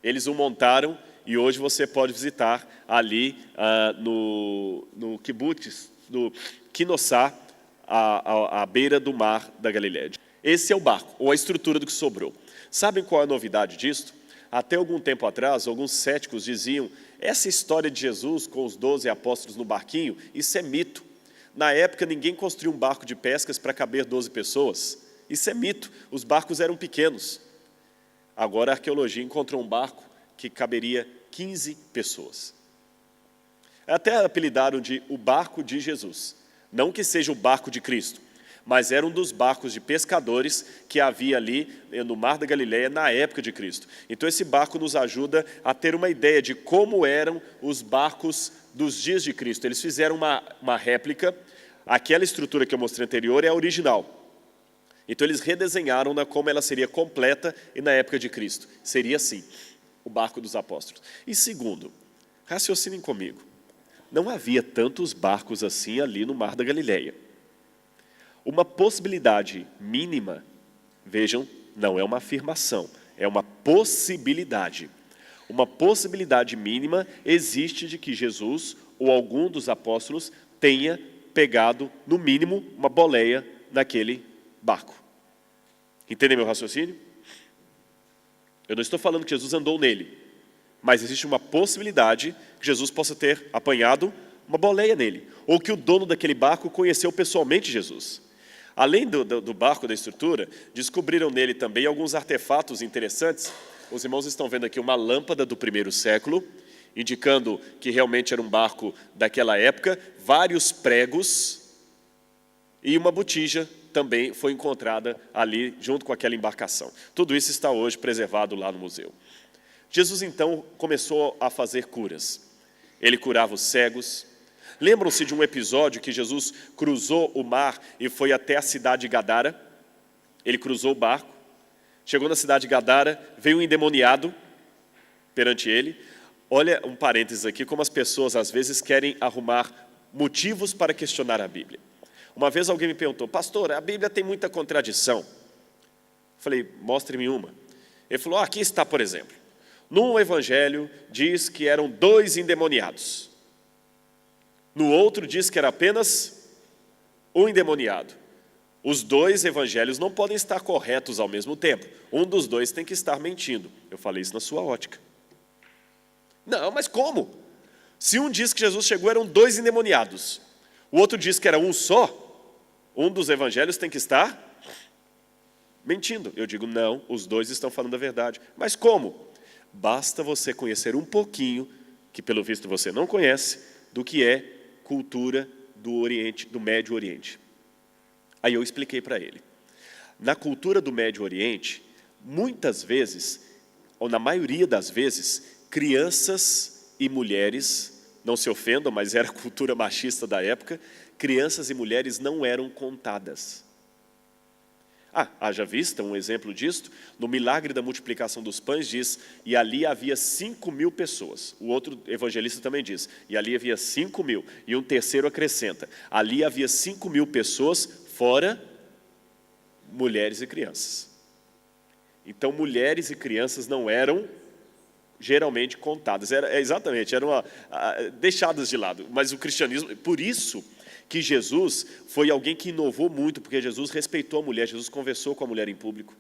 eles o montaram e hoje você pode visitar ali no kibbutz, no Kinossá, à beira do mar da Galileia. Esse é o barco, ou a estrutura do que sobrou. Sabem qual é a novidade disto? Até algum tempo atrás, alguns céticos diziam: essa história de Jesus com os 12 apóstolos no barquinho, isso é mito. Na época, ninguém construiu um barco de pescas para caber 12 pessoas. Isso é mito, os barcos eram pequenos. Agora a arqueologia encontrou um barco que caberia 15 pessoas. Até apelidaram de o barco de Jesus. Não que seja o barco de Cristo, mas era um dos barcos de pescadores que havia ali no Mar da Galileia na época de Cristo. Então esse barco nos ajuda a ter uma ideia de como eram os barcos dos dias de Cristo. Eles fizeram uma réplica, aquela estrutura que eu mostrei anterior é a original. Então eles redesenharam como ela seria completa e na época de Cristo. Seria assim, o barco dos apóstolos. E segundo, raciocinem comigo, não havia tantos barcos assim ali no Mar da Galileia. Uma possibilidade mínima, vejam, não é uma afirmação, é uma possibilidade. Uma possibilidade mínima existe de que Jesus ou algum dos apóstolos tenha pegado, no mínimo, uma boleia naquele barco. Entendem meu raciocínio? Eu não estou falando que Jesus andou nele, mas existe uma possibilidade que Jesus possa ter apanhado uma boleia nele, ou que o dono daquele barco conheceu pessoalmente Jesus. Além do barco, da estrutura, descobriram nele também alguns artefatos interessantes. Os irmãos estão vendo aqui uma lâmpada do primeiro século, indicando que realmente era um barco daquela época, vários pregos e uma botija também foi encontrada ali junto com aquela embarcação. Tudo isso está hoje preservado lá no museu. Jesus então começou a fazer curas. Ele curava os cegos. Lembram-se de um episódio que Jesus cruzou o mar e foi até a cidade de Gadara? Ele cruzou o barco, chegou na cidade de Gadara, veio um endemoniado perante ele. Olha um parênteses aqui, como as pessoas às vezes querem arrumar motivos para questionar a Bíblia. Uma vez alguém me perguntou: pastor, a Bíblia tem muita contradição. Falei: mostre-me uma. Ele falou: aqui está, por exemplo. Num evangelho diz que eram 2 endemoniados. No outro diz que era apenas um endemoniado. Os 2 evangelhos não podem estar corretos ao mesmo tempo. Um dos 2 tem que estar mentindo. Eu falei isso na sua ótica. Não, mas como? Se um diz que Jesus chegou, eram 2 endemoniados. O outro diz que era um só. Um dos evangelhos tem que estar mentindo. Eu digo, não, os 2 estão falando a verdade. Mas como? Basta você conhecer um pouquinho, que pelo visto você não conhece, do que é cultura do Oriente, do Médio Oriente. Aí eu expliquei para ele. Na cultura do Médio Oriente, muitas vezes, ou na maioria das vezes, crianças e mulheres, não se ofendam, mas era a cultura machista da época, crianças e mulheres não eram contadas. Haja vista um exemplo disto, no milagre da multiplicação dos pães diz, e ali havia 5.000 pessoas. O outro evangelista também diz, e ali havia 5.000. E um terceiro acrescenta, ali havia 5.000 pessoas, fora mulheres e crianças. Então, mulheres e crianças não eram geralmente contadas, eram deixadas de lado. Mas o cristianismo, por isso que Jesus foi alguém que inovou muito, porque Jesus respeitou a mulher, Jesus conversou com a mulher em público.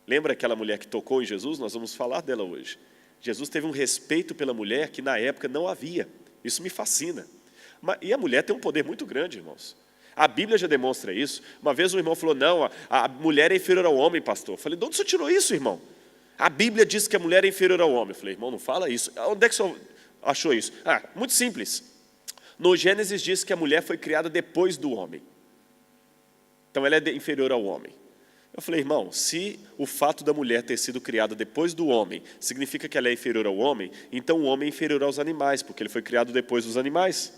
Lembra aquela mulher que tocou em Jesus? Nós vamos falar dela hoje. Jesus teve um respeito pela mulher que na época não havia. Isso me fascina. E a mulher tem um poder muito grande, irmãos. A Bíblia já demonstra isso. Uma vez um irmão falou, não, a mulher é inferior ao homem, pastor. Eu falei, de onde você tirou isso, irmão? A Bíblia diz que a mulher é inferior ao homem. Eu falei, irmão, não fala isso. Onde é que o senhor achou isso? Muito simples. No Gênesis diz que a mulher foi criada depois do homem. Então ela é inferior ao homem. Eu falei, irmão, se o fato da mulher ter sido criada depois do homem significa que ela é inferior ao homem, então o homem é inferior aos animais, porque ele foi criado depois dos animais.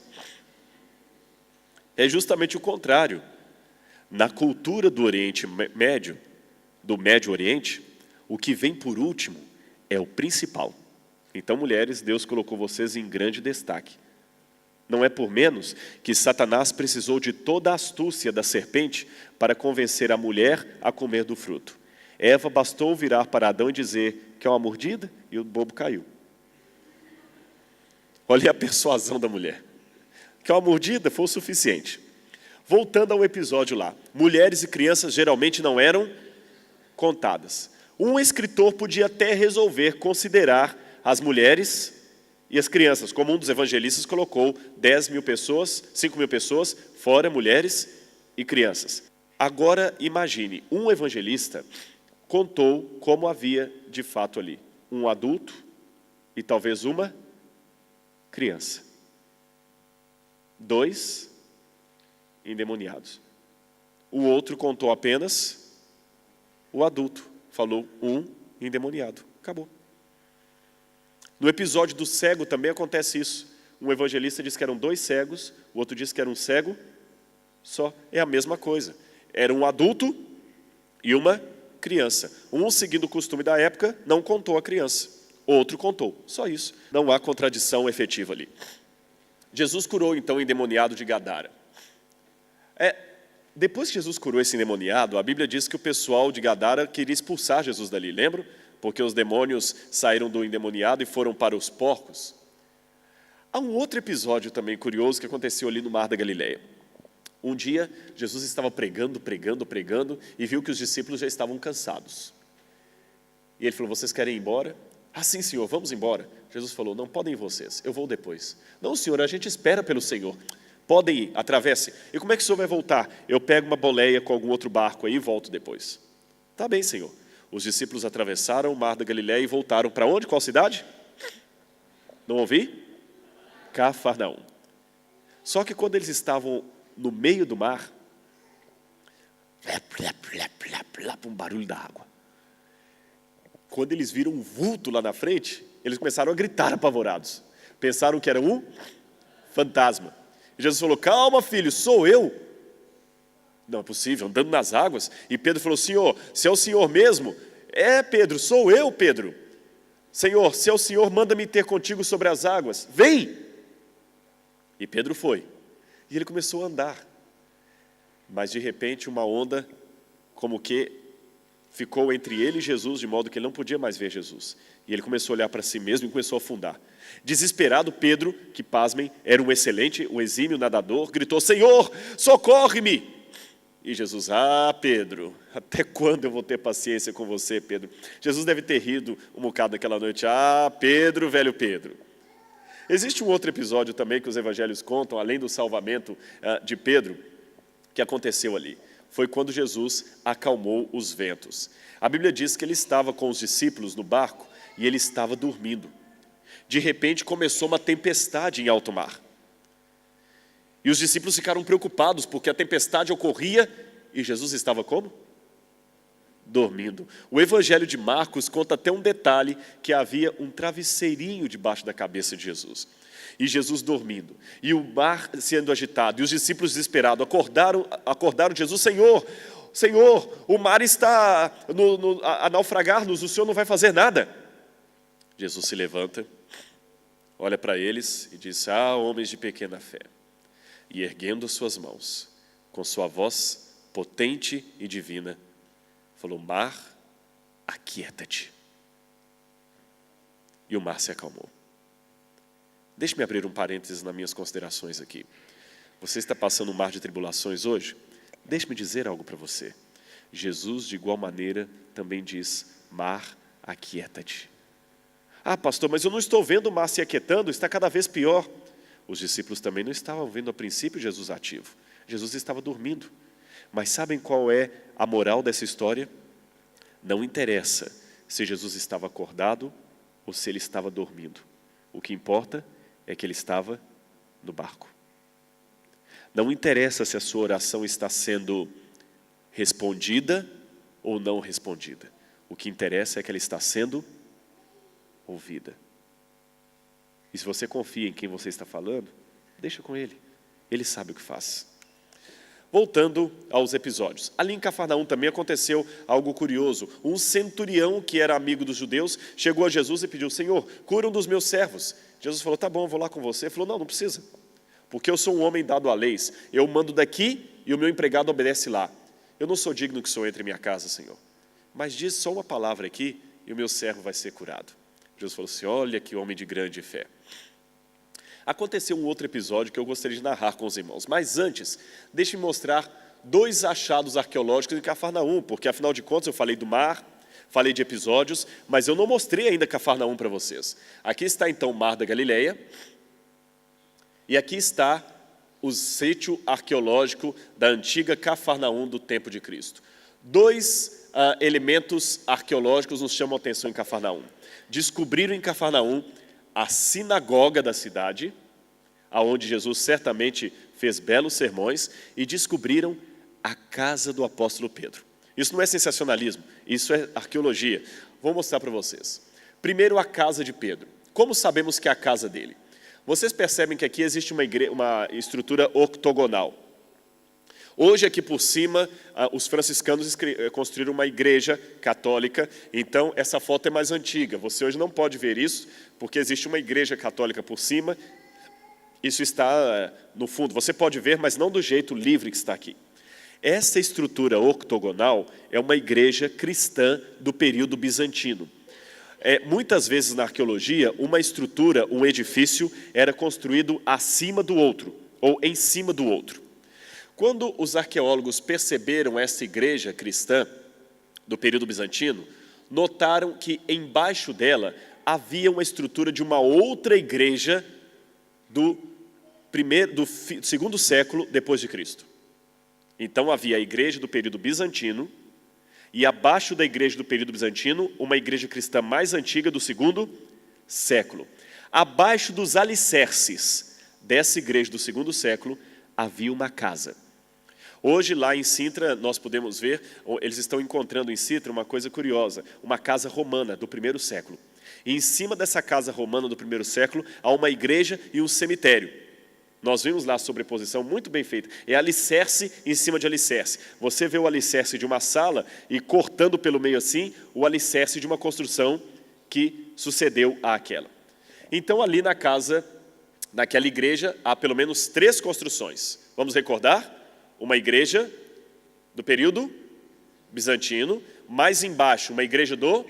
É justamente o contrário. Na cultura do Oriente Médio, do Médio Oriente, o que vem por último é o principal. Então, mulheres, Deus colocou vocês em grande destaque. Não é por menos que Satanás precisou de toda a astúcia da serpente para convencer a mulher a comer do fruto. Eva bastou virar para Adão e dizer que é uma mordida e o bobo caiu. Olha a persuasão da mulher. Que uma mordida foi o suficiente. Voltando ao episódio lá, mulheres e crianças geralmente não eram contadas. Um escritor podia até resolver considerar as mulheres e as crianças, como um dos evangelistas colocou 10 mil pessoas, 5 mil pessoas, fora mulheres e crianças. Agora imagine, um evangelista contou como havia de fato ali um adulto e talvez uma criança. 2 endemoniados. O outro contou apenas o adulto. Falou um endemoniado. Acabou. No episódio do cego também acontece isso. Um evangelista diz que eram 2 cegos, o outro diz que era um cego só. É a mesma coisa. Era um adulto e uma criança. Um, seguindo o costume da época, não contou a criança. Outro contou. Só isso. Não há contradição efetiva ali. Jesus curou, então, o endemoniado de Gadara. Depois que Jesus curou esse endemoniado, a Bíblia diz que o pessoal de Gadara queria expulsar Jesus dali, lembram? Porque os demônios saíram do endemoniado e foram para os porcos. Há um outro episódio também curioso que aconteceu ali no Mar da Galileia. Um dia, Jesus estava pregando e viu que os discípulos já estavam cansados. E ele falou, vocês querem ir embora? Sim, Senhor, vamos embora. Jesus falou, não podem ir vocês, eu vou depois. Não, Senhor, a gente espera pelo Senhor. Podem ir, atravessem. E como é que o Senhor vai voltar? Eu pego uma boleia com algum outro barco aí e volto depois. Tá bem, Senhor. Os discípulos atravessaram o Mar da Galileia e voltaram para onde? Qual cidade? Não ouvi? Cafarnaum. Só que quando eles estavam no meio do mar, um barulho da água. Quando eles viram um vulto lá na frente, eles começaram a gritar apavorados. Pensaram que era um fantasma. E Jesus falou, calma filho, sou eu. Não é possível, andando nas águas. E Pedro falou, Senhor, se é o Senhor mesmo, Pedro, sou eu, Pedro. Senhor, se é o Senhor, manda-me ter contigo sobre as águas. Vem! E Pedro foi. E ele começou a andar. Mas de repente uma onda, como que ficou entre ele e Jesus, de modo que ele não podia mais ver Jesus. E ele começou a olhar para si mesmo e começou a afundar. Desesperado, Pedro, que pasmem, era um exímio nadador, gritou, Senhor, socorre-me! E Jesus, Pedro, até quando eu vou ter paciência com você, Pedro? Jesus deve ter rido um bocado naquela noite. Pedro, velho Pedro. Existe um outro episódio também que os evangelhos contam, além do salvamento de Pedro, que aconteceu ali. Foi quando Jesus acalmou os ventos. A Bíblia diz que ele estava com os discípulos no barco e ele estava dormindo. De repente começou uma tempestade em alto mar. E os discípulos ficaram preocupados porque a tempestade ocorria e Jesus estava como? Dormindo. O Evangelho de Marcos conta até um detalhe que havia um travesseirinho debaixo da cabeça de Jesus. E Jesus dormindo. E o mar sendo agitado. E os discípulos desesperados acordaram Jesus. Senhor, o mar está a naufragar-nos, o Senhor não vai fazer nada. Jesus se levanta, olha para eles e diz, homens de pequena fé. E erguendo suas mãos, com sua voz potente e divina, falou, mar, aquieta-te. E o mar se acalmou. Deixe-me abrir um parênteses nas minhas considerações aqui. Você está passando um mar de tribulações hoje? Deixe-me dizer algo para você. Jesus, de igual maneira, também diz, mar, aquieta-te. Pastor, mas eu não estou vendo o mar se aquietando, está cada vez pior. Os discípulos também não estavam vendo a princípio Jesus ativo. Jesus estava dormindo. Mas sabem qual é a moral dessa história? Não interessa se Jesus estava acordado ou se ele estava dormindo. O que importa é que ele estava no barco. Não interessa se a sua oração está sendo respondida ou não respondida. O que interessa é que ela está sendo ouvida. E se você confia em quem você está falando, deixa com ele. Ele sabe o que faz. Voltando aos episódios. Ali em Cafarnaum também aconteceu algo curioso. Um centurião que era amigo dos judeus chegou a Jesus e pediu: Senhor, cura um dos meus servos. Jesus falou: tá bom, eu vou lá com você. Ele falou: não, não precisa. Porque eu sou um homem dado a leis. Eu mando daqui e o meu empregado obedece lá. Eu não sou digno que o Senhor entre em minha casa, Senhor. Mas diz só uma palavra aqui e o meu servo vai ser curado. Jesus falou assim: olha que homem de grande fé. Aconteceu um outro episódio que eu gostaria de narrar com os irmãos. Mas antes, deixe-me mostrar 2 achados arqueológicos em Cafarnaum, porque afinal de contas eu falei do mar, falei de episódios, mas eu não mostrei ainda Cafarnaum para vocês. Aqui está então o Mar da Galileia, e aqui está o sítio arqueológico da antiga Cafarnaum do tempo de Cristo. 2 elementos arqueológicos nos chamam a atenção em Cafarnaum. Descobriram em Cafarnaum a sinagoga da cidade, aonde Jesus certamente fez belos sermões, e descobriram a casa do apóstolo Pedro. Isso não é sensacionalismo, isso é arqueologia. Vou mostrar para vocês. Primeiro, a casa de Pedro. Como sabemos que é a casa dele? Vocês percebem que aqui existe uma estrutura octogonal. Hoje, aqui por cima, os franciscanos construíram uma igreja católica, então essa foto é mais antiga. Você hoje não pode ver isso, porque existe uma igreja católica por cima. Isso está no fundo. Você pode ver, mas não do jeito livre que está aqui. Essa estrutura octogonal é uma igreja cristã do período bizantino. Muitas vezes na arqueologia, uma estrutura, um edifício, era construído acima do outro, ou em cima do outro. Quando os arqueólogos perceberam essa igreja cristã do período bizantino, notaram que embaixo dela havia uma estrutura de uma outra igreja do segundo século depois de Cristo. Então havia a igreja do período bizantino e abaixo da igreja do período bizantino, uma igreja cristã mais antiga do segundo século. Abaixo dos alicerces dessa igreja do segundo século havia uma casa. Hoje, lá em Sintra, nós podemos ver, eles estão encontrando em Sintra uma coisa curiosa, uma casa romana do primeiro século. E em cima dessa casa romana do primeiro século, há uma igreja e um cemitério. Nós vimos lá a sobreposição muito bem feita. É alicerce em cima de alicerce. Você vê o alicerce de uma sala e cortando pelo meio assim, o alicerce de uma construção que sucedeu àquela. Então, ali na casa, naquela igreja, há pelo menos 3 construções. Vamos recordar? Uma igreja do período bizantino, mais embaixo uma igreja do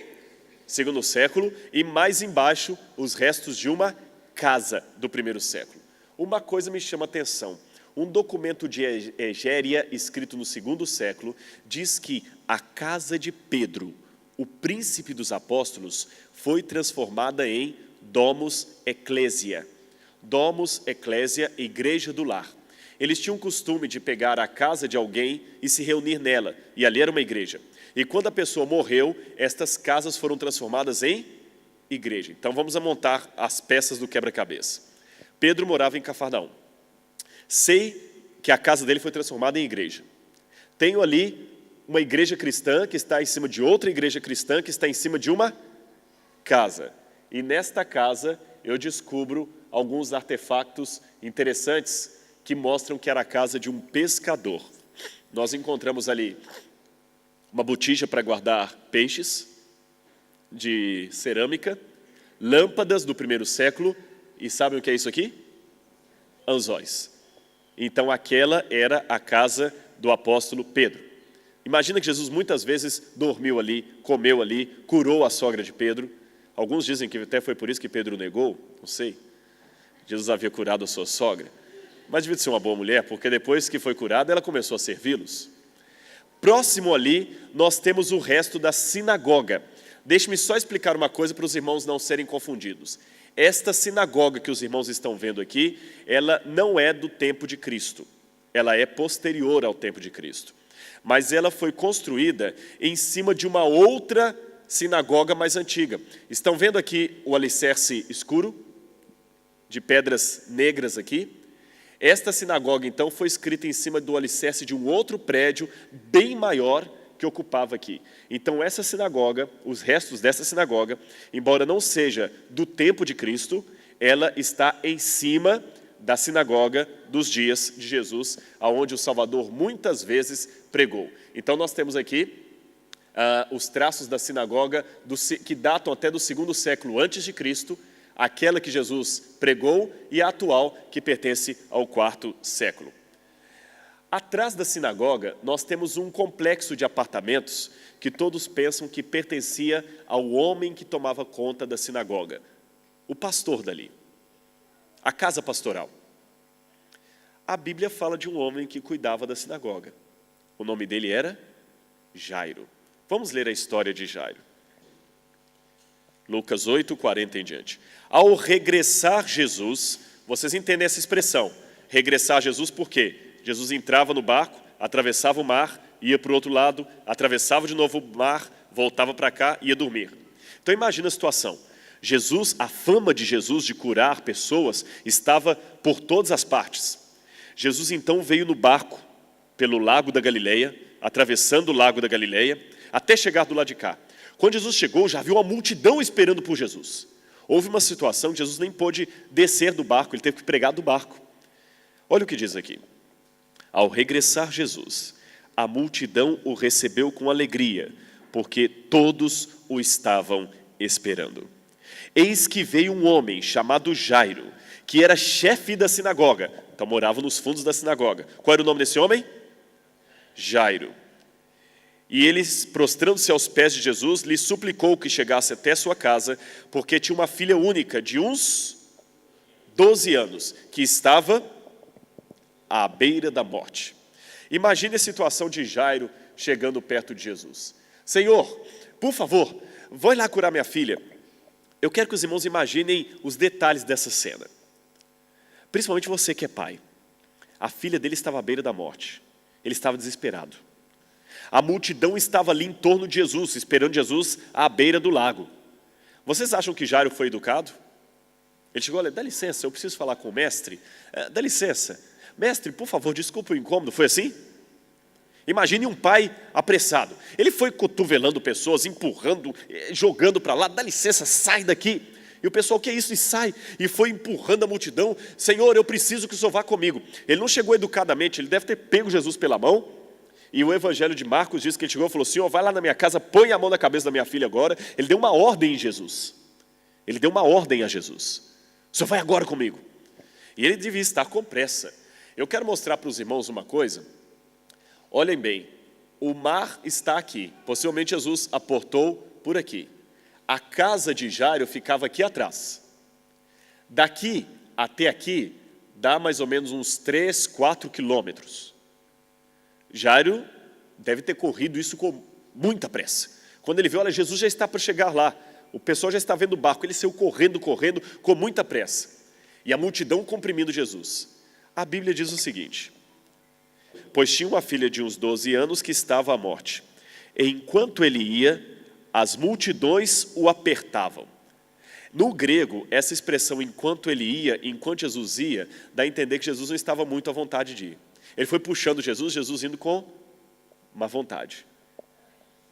segundo século e mais embaixo os restos de uma casa do primeiro século. Uma coisa me chama a atenção. Um documento de Egéria, escrito no segundo século, diz que a casa de Pedro, o príncipe dos apóstolos, foi transformada em Domus Ecclesia. Domus Ecclesia, igreja do lar. Eles tinham o costume de pegar a casa de alguém e se reunir nela, e ali era uma igreja. E quando a pessoa morreu, estas casas foram transformadas em igreja. Então vamos montar as peças do quebra-cabeça. Pedro morava em Cafarnaum. Sei que a casa dele foi transformada em igreja. Tenho ali uma igreja cristã que está em cima de outra igreja cristã que está em cima de uma casa. E nesta casa eu descubro alguns artefatos interessantes que mostram que era a casa de um pescador. Nós encontramos ali uma botija para guardar peixes de cerâmica, lâmpadas do primeiro século, e sabem o que é isso aqui? Anzóis. Então aquela era a casa do apóstolo Pedro. Imagina que Jesus muitas vezes dormiu ali, comeu ali, curou a sogra de Pedro. Alguns dizem que até foi por isso que Pedro negou, não sei. Jesus havia curado a sua sogra. Mas devia ser uma boa mulher, porque depois que foi curada, ela começou a servi-los. Próximo ali, nós temos o resto da sinagoga. Deixe-me só explicar uma coisa para os irmãos não serem confundidos. Esta sinagoga que os irmãos estão vendo aqui, ela não é do tempo de Cristo. Ela é posterior ao tempo de Cristo. Mas ela foi construída em cima de uma outra sinagoga mais antiga. Estão vendo aqui o alicerce escuro, de pedras negras aqui? Esta sinagoga, então, foi escrita em cima do alicerce de um outro prédio bem maior que ocupava aqui. Então, essa sinagoga, os restos dessa sinagoga, embora não seja do tempo de Cristo, ela está em cima da sinagoga dos dias de Jesus, aonde o Salvador muitas vezes pregou. Então, nós temos aqui os traços da sinagoga que datam até do 2º século antes de Cristo, aquela que Jesus pregou e a atual que pertence ao 4º século. Atrás da sinagoga, nós temos um complexo de apartamentos que todos pensam que pertencia ao homem que tomava conta da sinagoga, o pastor dali, a casa pastoral. A Bíblia fala de um homem que cuidava da sinagoga. O nome dele era Jairo. Vamos ler a história de Jairo. Lucas 8, 40 em diante. Ao regressar Jesus, vocês entendem essa expressão, regressar Jesus por quê? Jesus entrava no barco, atravessava o mar, ia para o outro lado, atravessava de novo o mar, voltava para cá e ia dormir. Então imagina a situação. Jesus, a fama de Jesus de curar pessoas estava por todas as partes. Jesus então veio no barco pelo lago da Galileia, atravessando o lago da Galileia, até chegar do lado de cá. Quando Jesus chegou, já viu uma multidão esperando por Jesus. Houve uma situação que Jesus nem pôde descer do barco, ele teve que pregar do barco. Olha o que diz aqui. Ao regressar Jesus, a multidão o recebeu com alegria, porque todos o estavam esperando. Eis que veio um homem chamado Jairo, que era chefe da sinagoga, então morava nos fundos da sinagoga. Qual era o nome desse homem? Jairo. E ele, prostrando-se aos pés de Jesus, lhe suplicou que chegasse até sua casa, porque tinha uma filha única de uns 12 anos, que estava à beira da morte. Imagine a situação de Jairo chegando perto de Jesus. Senhor, por favor, vai lá curar minha filha. Eu quero que os irmãos imaginem os detalhes dessa cena. Principalmente você que é pai. A filha dele estava à beira da morte. Ele estava desesperado. A multidão estava ali em torno de Jesus, esperando Jesus à beira do lago. Vocês acham que Jairo foi educado? Ele chegou, olha, dá licença, eu preciso falar com o mestre. Dá licença. Mestre, por favor, desculpa o incômodo. Foi assim? Imagine um pai apressado. Ele foi cotovelando pessoas, empurrando, jogando para lá. Dá licença, sai daqui. E o pessoal, o que é isso? E sai. E foi empurrando a multidão. Senhor, eu preciso que o Senhor vá comigo. Ele não chegou educadamente, ele deve ter pego Jesus pela mão. E o Evangelho de Marcos diz que ele chegou e falou, Senhor, vai lá na minha casa, põe a mão na cabeça da minha filha agora. Ele deu uma ordem em Jesus. Ele deu uma ordem a Jesus. O Senhor vai agora comigo. E ele devia estar com pressa. Eu quero mostrar para os irmãos uma coisa. Olhem bem, o mar está aqui. Possivelmente Jesus aportou por aqui. A casa de Jairo ficava aqui atrás. Daqui até aqui dá mais ou menos uns 3, 4 quilômetros. Jairo deve ter corrido isso com muita pressa. Quando ele viu, olha, Jesus já está para chegar lá. O pessoal já está vendo o barco. Ele saiu correndo com muita pressa. E a multidão comprimindo Jesus. A Bíblia diz o seguinte. Pois tinha uma filha de uns 12 anos que estava à morte. Enquanto ele ia, as multidões o apertavam. No grego, essa expressão, enquanto ele ia, enquanto Jesus ia, dá a entender que Jesus não estava muito à vontade de ir. Ele foi puxando Jesus, Jesus indo com má vontade.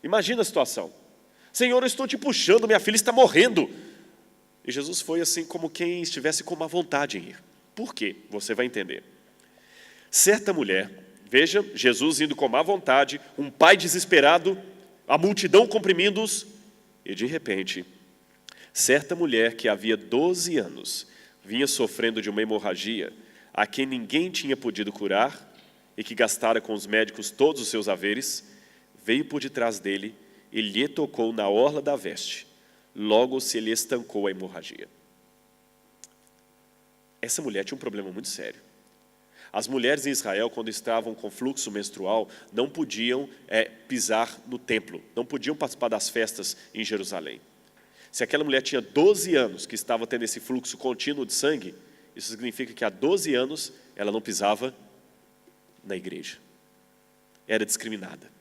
Imagina a situação. Senhor, eu estou te puxando, minha filha está morrendo. E Jesus foi assim como quem estivesse com má vontade em ir. Por quê? Você vai entender. Certa mulher, veja, Jesus indo com má vontade, um pai desesperado, a multidão comprimindo-os, e de repente, certa mulher que havia 12 anos, vinha sofrendo de uma hemorragia, a quem ninguém tinha podido curar, e que gastara com os médicos todos os seus haveres, veio por detrás dele e lhe tocou na orla da veste. Logo se lhe estancou a hemorragia. Essa mulher tinha um problema muito sério. As mulheres em Israel, quando estavam com fluxo menstrual, não podiam pisar no templo, não podiam participar das festas em Jerusalém. Se aquela mulher tinha 12 anos que estava tendo esse fluxo contínuo de sangue, isso significa que há 12 anos ela não pisava na igreja. Era discriminada.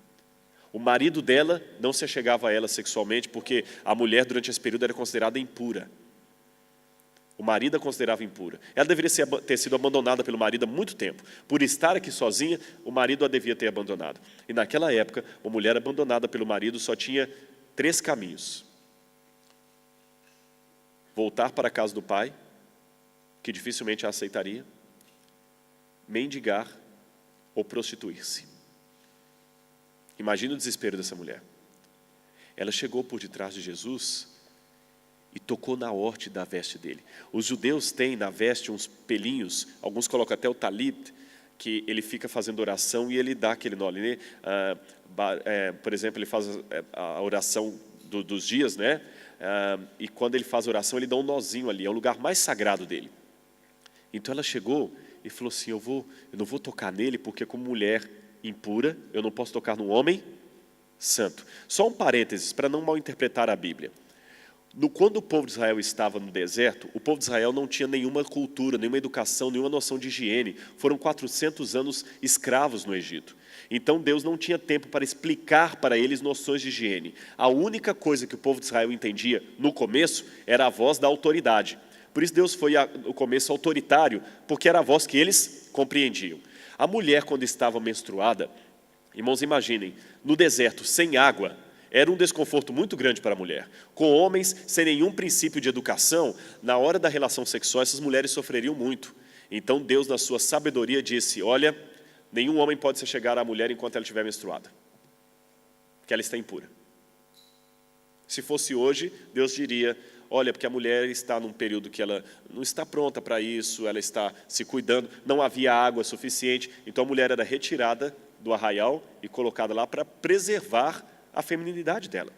O marido dela não se achegava a ela sexualmente, porque a mulher durante esse período era considerada impura. O marido a considerava impura. Ela deveria ter sido abandonada pelo marido há muito tempo. Por estar aqui sozinha, o marido a devia ter abandonado. E naquela época, uma mulher abandonada pelo marido só tinha 3 caminhos. Voltar para a casa do pai, que dificilmente a aceitaria, mendigar ou prostituir-se. Imagina o desespero dessa mulher. Ela chegou por detrás de Jesus e tocou na horte da veste dele. Os judeus têm na veste uns pelinhos, alguns colocam até o talit, que ele fica fazendo oração e ele dá aquele nó ali, né? Por exemplo, ele faz a oração dos dias, né? E quando ele faz a oração, ele dá um nozinho ali, é o lugar mais sagrado dele. Então ela chegou e falou assim, eu não vou tocar nele, porque como mulher impura, eu não posso tocar num homem santo. Só um parênteses, para não mal interpretar a Bíblia. Quando o povo de Israel estava no deserto, o povo de Israel não tinha nenhuma cultura, nenhuma educação, nenhuma noção de higiene. Foram 400 anos escravos no Egito. Então Deus não tinha tempo para explicar para eles noções de higiene. A única coisa que o povo de Israel entendia no começo era a voz da autoridade. Por isso Deus foi no começo autoritário, porque era a voz que eles compreendiam. A mulher, quando estava menstruada, irmãos, imaginem, no deserto, sem água, era um desconforto muito grande para a mulher. Com homens sem nenhum princípio de educação, na hora da relação sexual, essas mulheres sofreriam muito. Então Deus, na sua sabedoria, disse, olha, nenhum homem pode se chegar à mulher enquanto ela estiver menstruada, porque ela está impura. Se fosse hoje, Deus diria, olha, porque a mulher está num período que ela não está pronta para isso, ela está se cuidando, não havia água suficiente, então a mulher era retirada do arraial e colocada lá para preservar a feminilidade dela.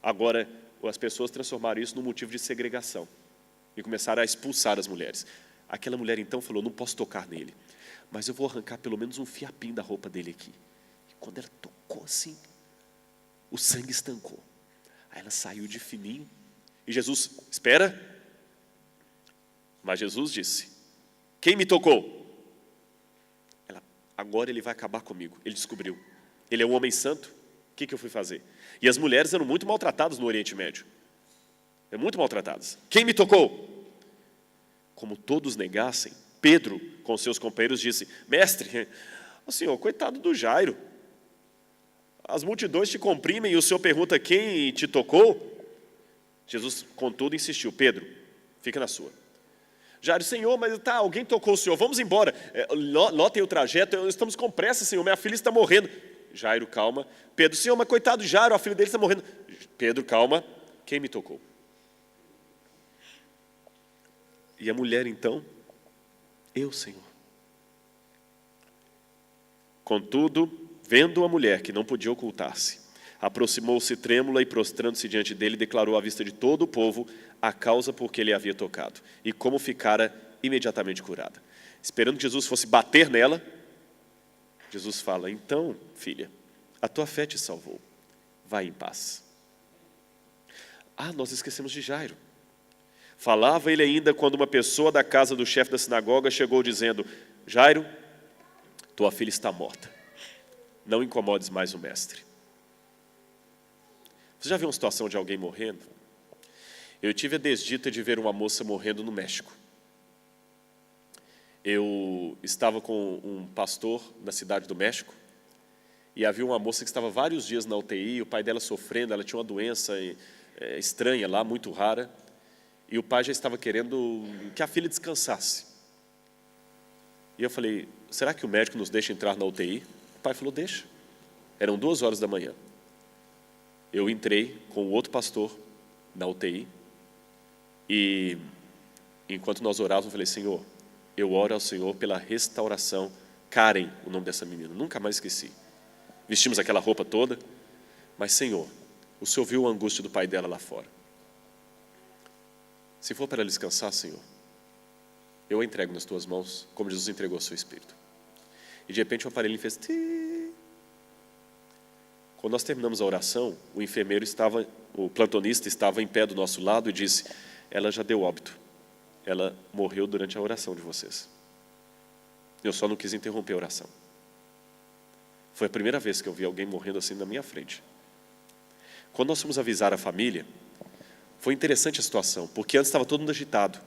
Agora, as pessoas transformaram isso num motivo de segregação e começaram a expulsar as mulheres. Aquela mulher então falou, não posso tocar nele, mas eu vou arrancar pelo menos um fiapinho da roupa dele aqui. E quando ela tocou assim, o sangue estancou. Aí ela saiu de fininho e Jesus, espera. Mas Jesus disse, quem me tocou? Agora ele vai acabar comigo. Ele descobriu. Ele é um homem santo. O que eu fui fazer? E as mulheres eram muito maltratadas no Oriente Médio. Eram muito maltratadas. Quem me tocou? Como todos negassem, Pedro, com seus companheiros, disse, mestre, o senhor, coitado do Jairo. As multidões te comprimem e o senhor pergunta quem te tocou? Jesus, contudo, insistiu, Pedro, fica na sua. Jairo, Senhor, mas tá, alguém tocou o Senhor, vamos embora. Lotem o trajeto, estamos com pressa, Senhor, minha filha está morrendo. Jairo, calma. Pedro, Senhor, mas coitado de Jairo, a filha dele está morrendo. Pedro, calma. Quem me tocou? E a mulher, então, eu, Senhor. Contudo, vendo a mulher que não podia ocultar-se, aproximou-se trêmula e, prostrando-se diante dele, declarou à vista de todo o povo a causa por que ele havia tocado e como ficara imediatamente curada. Esperando que Jesus fosse bater nela, Jesus fala, então, filha, a tua fé te salvou, vai em paz. Nós esquecemos de Jairo. Falava ele ainda quando uma pessoa da casa do chefe da sinagoga chegou dizendo, Jairo, tua filha está morta, não incomodes mais o mestre. Você já viu uma situação de alguém morrendo? Eu tive a desdita de ver uma moça morrendo no México. Eu estava com um pastor na cidade do México e havia uma moça que estava vários dias na UTI, o pai dela sofrendo, ela tinha uma doença estranha lá, muito rara, e o pai já estava querendo que a filha descansasse. E eu falei, será que o médico nos deixa entrar na UTI? O pai falou, deixa. Eram 2h da manhã. Eu entrei com o outro pastor na UTI e, enquanto nós orávamos, eu falei, Senhor, eu oro ao Senhor pela restauração. Karen, o nome dessa menina, nunca mais esqueci. Vestimos aquela roupa toda, mas, Senhor, o Senhor viu a angústia do pai dela lá fora. Se for para ela descansar, Senhor, eu a entrego nas tuas mãos, como Jesus entregou o seu Espírito. E de repente o aparelhinho fez... Ti. Quando nós terminamos a oração, o plantonista estava em pé do nosso lado e disse: ela já deu óbito, ela morreu durante a oração de vocês. Eu só não quis interromper a oração. Foi a primeira vez que eu vi alguém morrendo assim na minha frente. Quando nós fomos avisar a família, foi interessante a situação, porque antes estava todo mundo agitado.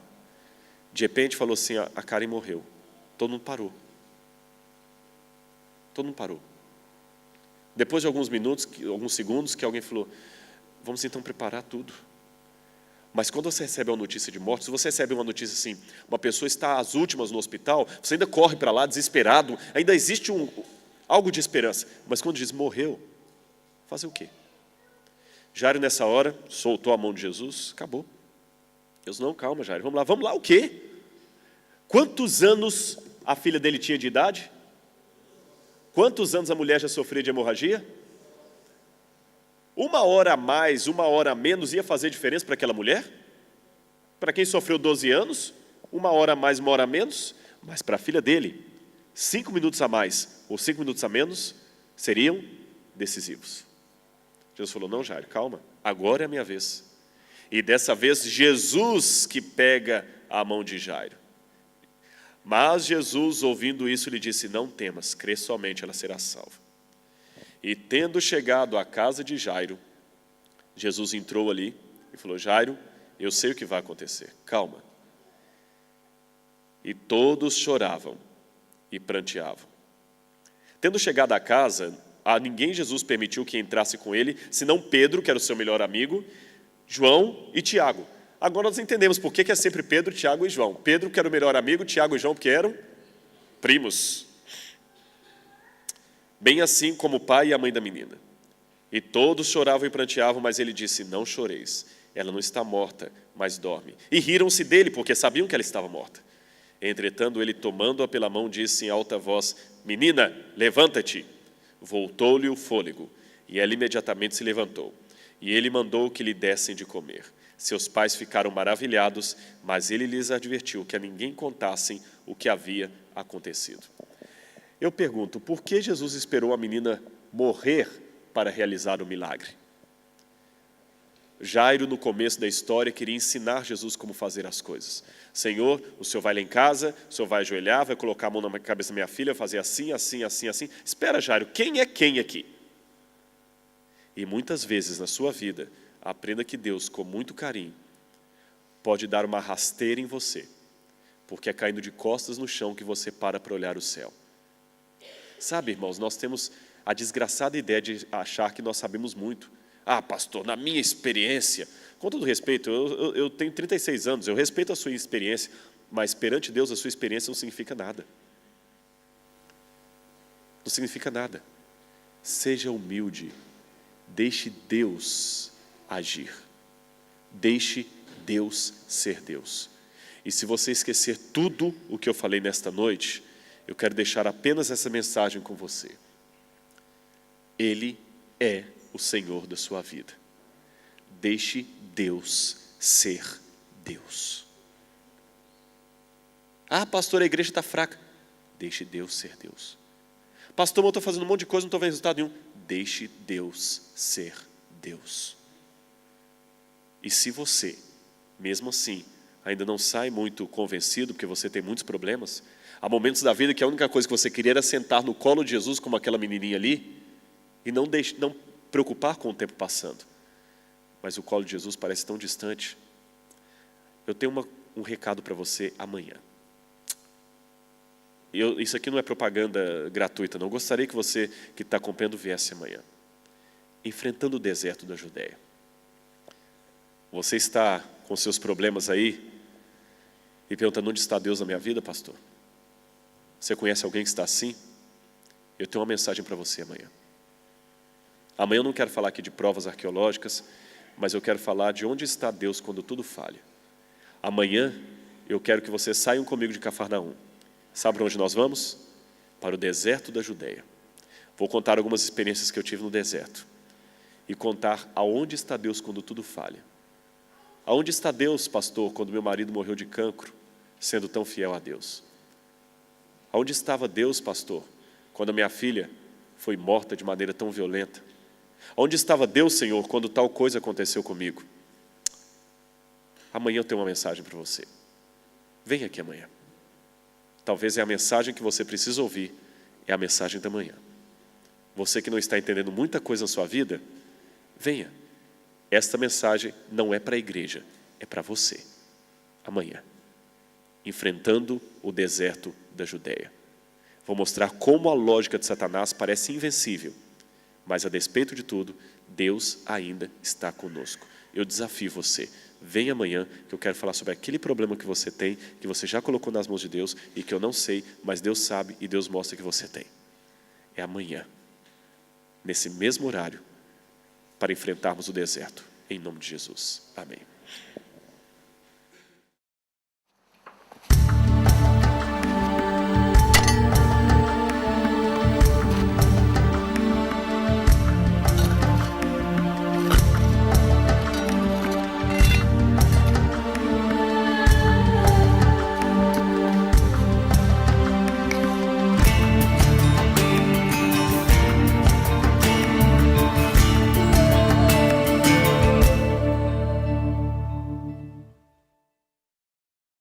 De repente falou assim: a Karen morreu. Todo mundo parou. Todo mundo parou. Depois de alguns segundos, que alguém falou: vamos então preparar tudo. Mas quando você recebe uma notícia de morte, se você recebe uma notícia assim, uma pessoa está às últimas no hospital, você ainda corre para lá desesperado, ainda existe algo de esperança. Mas quando diz morreu, fazer o quê? Jairo, nessa hora, soltou a mão de Jesus, acabou. Deus: não, calma, Jairo, vamos lá, o quê? Quantos anos a filha dele tinha de idade? Quantos anos a mulher já sofria de hemorragia? 1 hora a mais, 1 hora a menos ia fazer diferença para aquela mulher? Para quem sofreu 12 anos, 1 hora a mais, 1 hora a menos, mas para a filha dele, 5 minutos a mais ou 5 minutos a menos seriam decisivos. Jesus falou: não, Jairo, calma, agora é a minha vez. E dessa vez, Jesus que pega a mão de Jairo. Mas Jesus, ouvindo isso, lhe disse: não temas, crê somente, ela será salva. E tendo chegado à casa de Jairo, Jesus entrou ali e falou: Jairo, eu sei o que vai acontecer, calma. E todos choravam e pranteavam. Tendo chegado à casa, a ninguém Jesus permitiu que entrasse com ele, senão Pedro, que era o seu melhor amigo, João e Tiago. Agora nós entendemos por que é sempre Pedro, Tiago e João. Pedro, que era o melhor amigo, Tiago e João, porque eram primos. Bem assim como o pai e a mãe da menina. E todos choravam e pranteavam, mas ele disse: não choreis, ela não está morta, mas dorme. E riram-se dele, porque sabiam que ela estava morta. Entretanto, ele, tomando-a pela mão, disse em alta voz: menina, levanta-te. Voltou-lhe o fôlego, e ela imediatamente se levantou. E ele mandou que lhe dessem de comer. Seus pais ficaram maravilhados, mas ele lhes advertiu que a ninguém contassem o que havia acontecido. Eu pergunto, por que Jesus esperou a menina morrer para realizar o milagre? Jairo, no começo da história, queria ensinar Jesus como fazer as coisas. Senhor, o Senhor vai lá em casa, o Senhor vai ajoelhar, vai colocar a mão na cabeça da minha filha, fazer assim, assim, assim, assim. Espera, Jairo, quem é quem aqui? E muitas vezes na sua vida, aprenda que Deus, com muito carinho, pode dar uma rasteira em você, porque é caindo de costas no chão que você para olhar o céu. Sabe, irmãos, nós temos a desgraçada ideia de achar que nós sabemos muito. Ah, pastor, na minha experiência, com todo respeito, eu tenho 36 anos, eu respeito a sua experiência, mas perante Deus a sua experiência não significa nada. Não significa nada. Seja humilde, deixe Deus agir, deixe Deus ser Deus. E se você esquecer tudo o que eu falei nesta noite, eu quero deixar apenas essa mensagem com você. Ele é o Senhor da sua vida. Deixe Deus ser Deus. Ah, pastor, a igreja está fraca. Deixe Deus ser Deus. Pastor, eu estou fazendo um monte de coisa, não estou vendo resultado nenhum. Deixe Deus ser Deus. E se você, mesmo assim, ainda não sai muito convencido, porque você tem muitos problemas, há momentos da vida que a única coisa que você queria era sentar no colo de Jesus, como aquela menininha ali, e não preocupar com o tempo passando. Mas o colo de Jesus parece tão distante. Eu tenho um recado para você amanhã. Isso aqui não é propaganda gratuita, não. Eu gostaria que você que está acompanhando viesse amanhã. Enfrentando o deserto da Judéia. Você está com seus problemas aí e perguntando: onde está Deus na minha vida, pastor? Você conhece alguém que está assim? Eu tenho uma mensagem para você amanhã. Amanhã eu não quero falar aqui de provas arqueológicas, mas eu quero falar de onde está Deus quando tudo falha. Amanhã eu quero que vocês saiam comigo de Cafarnaum. Sabe para onde nós vamos? Para o deserto da Judéia. Vou contar algumas experiências que eu tive no deserto e contar aonde está Deus quando tudo falha. Aonde está Deus, pastor, quando meu marido morreu de cancro, sendo tão fiel a Deus? Aonde estava Deus, pastor, quando a minha filha foi morta de maneira tão violenta? Onde estava Deus, Senhor, quando tal coisa aconteceu comigo? Amanhã eu tenho uma mensagem para você. Venha aqui amanhã. Talvez é a mensagem que você precisa ouvir, é a mensagem da manhã. Você que não está entendendo muita coisa na sua vida, venha. Esta mensagem não é para a igreja, é para você. Amanhã. Enfrentando o deserto da Judéia. Vou mostrar como a lógica de Satanás parece invencível, mas a despeito de tudo, Deus ainda está conosco. Eu desafio você, vem amanhã que eu quero falar sobre aquele problema que você tem, que você já colocou nas mãos de Deus e que eu não sei, mas Deus sabe e Deus mostra que você tem. É amanhã, nesse mesmo horário, para enfrentarmos o deserto, em nome de Jesus. Amém.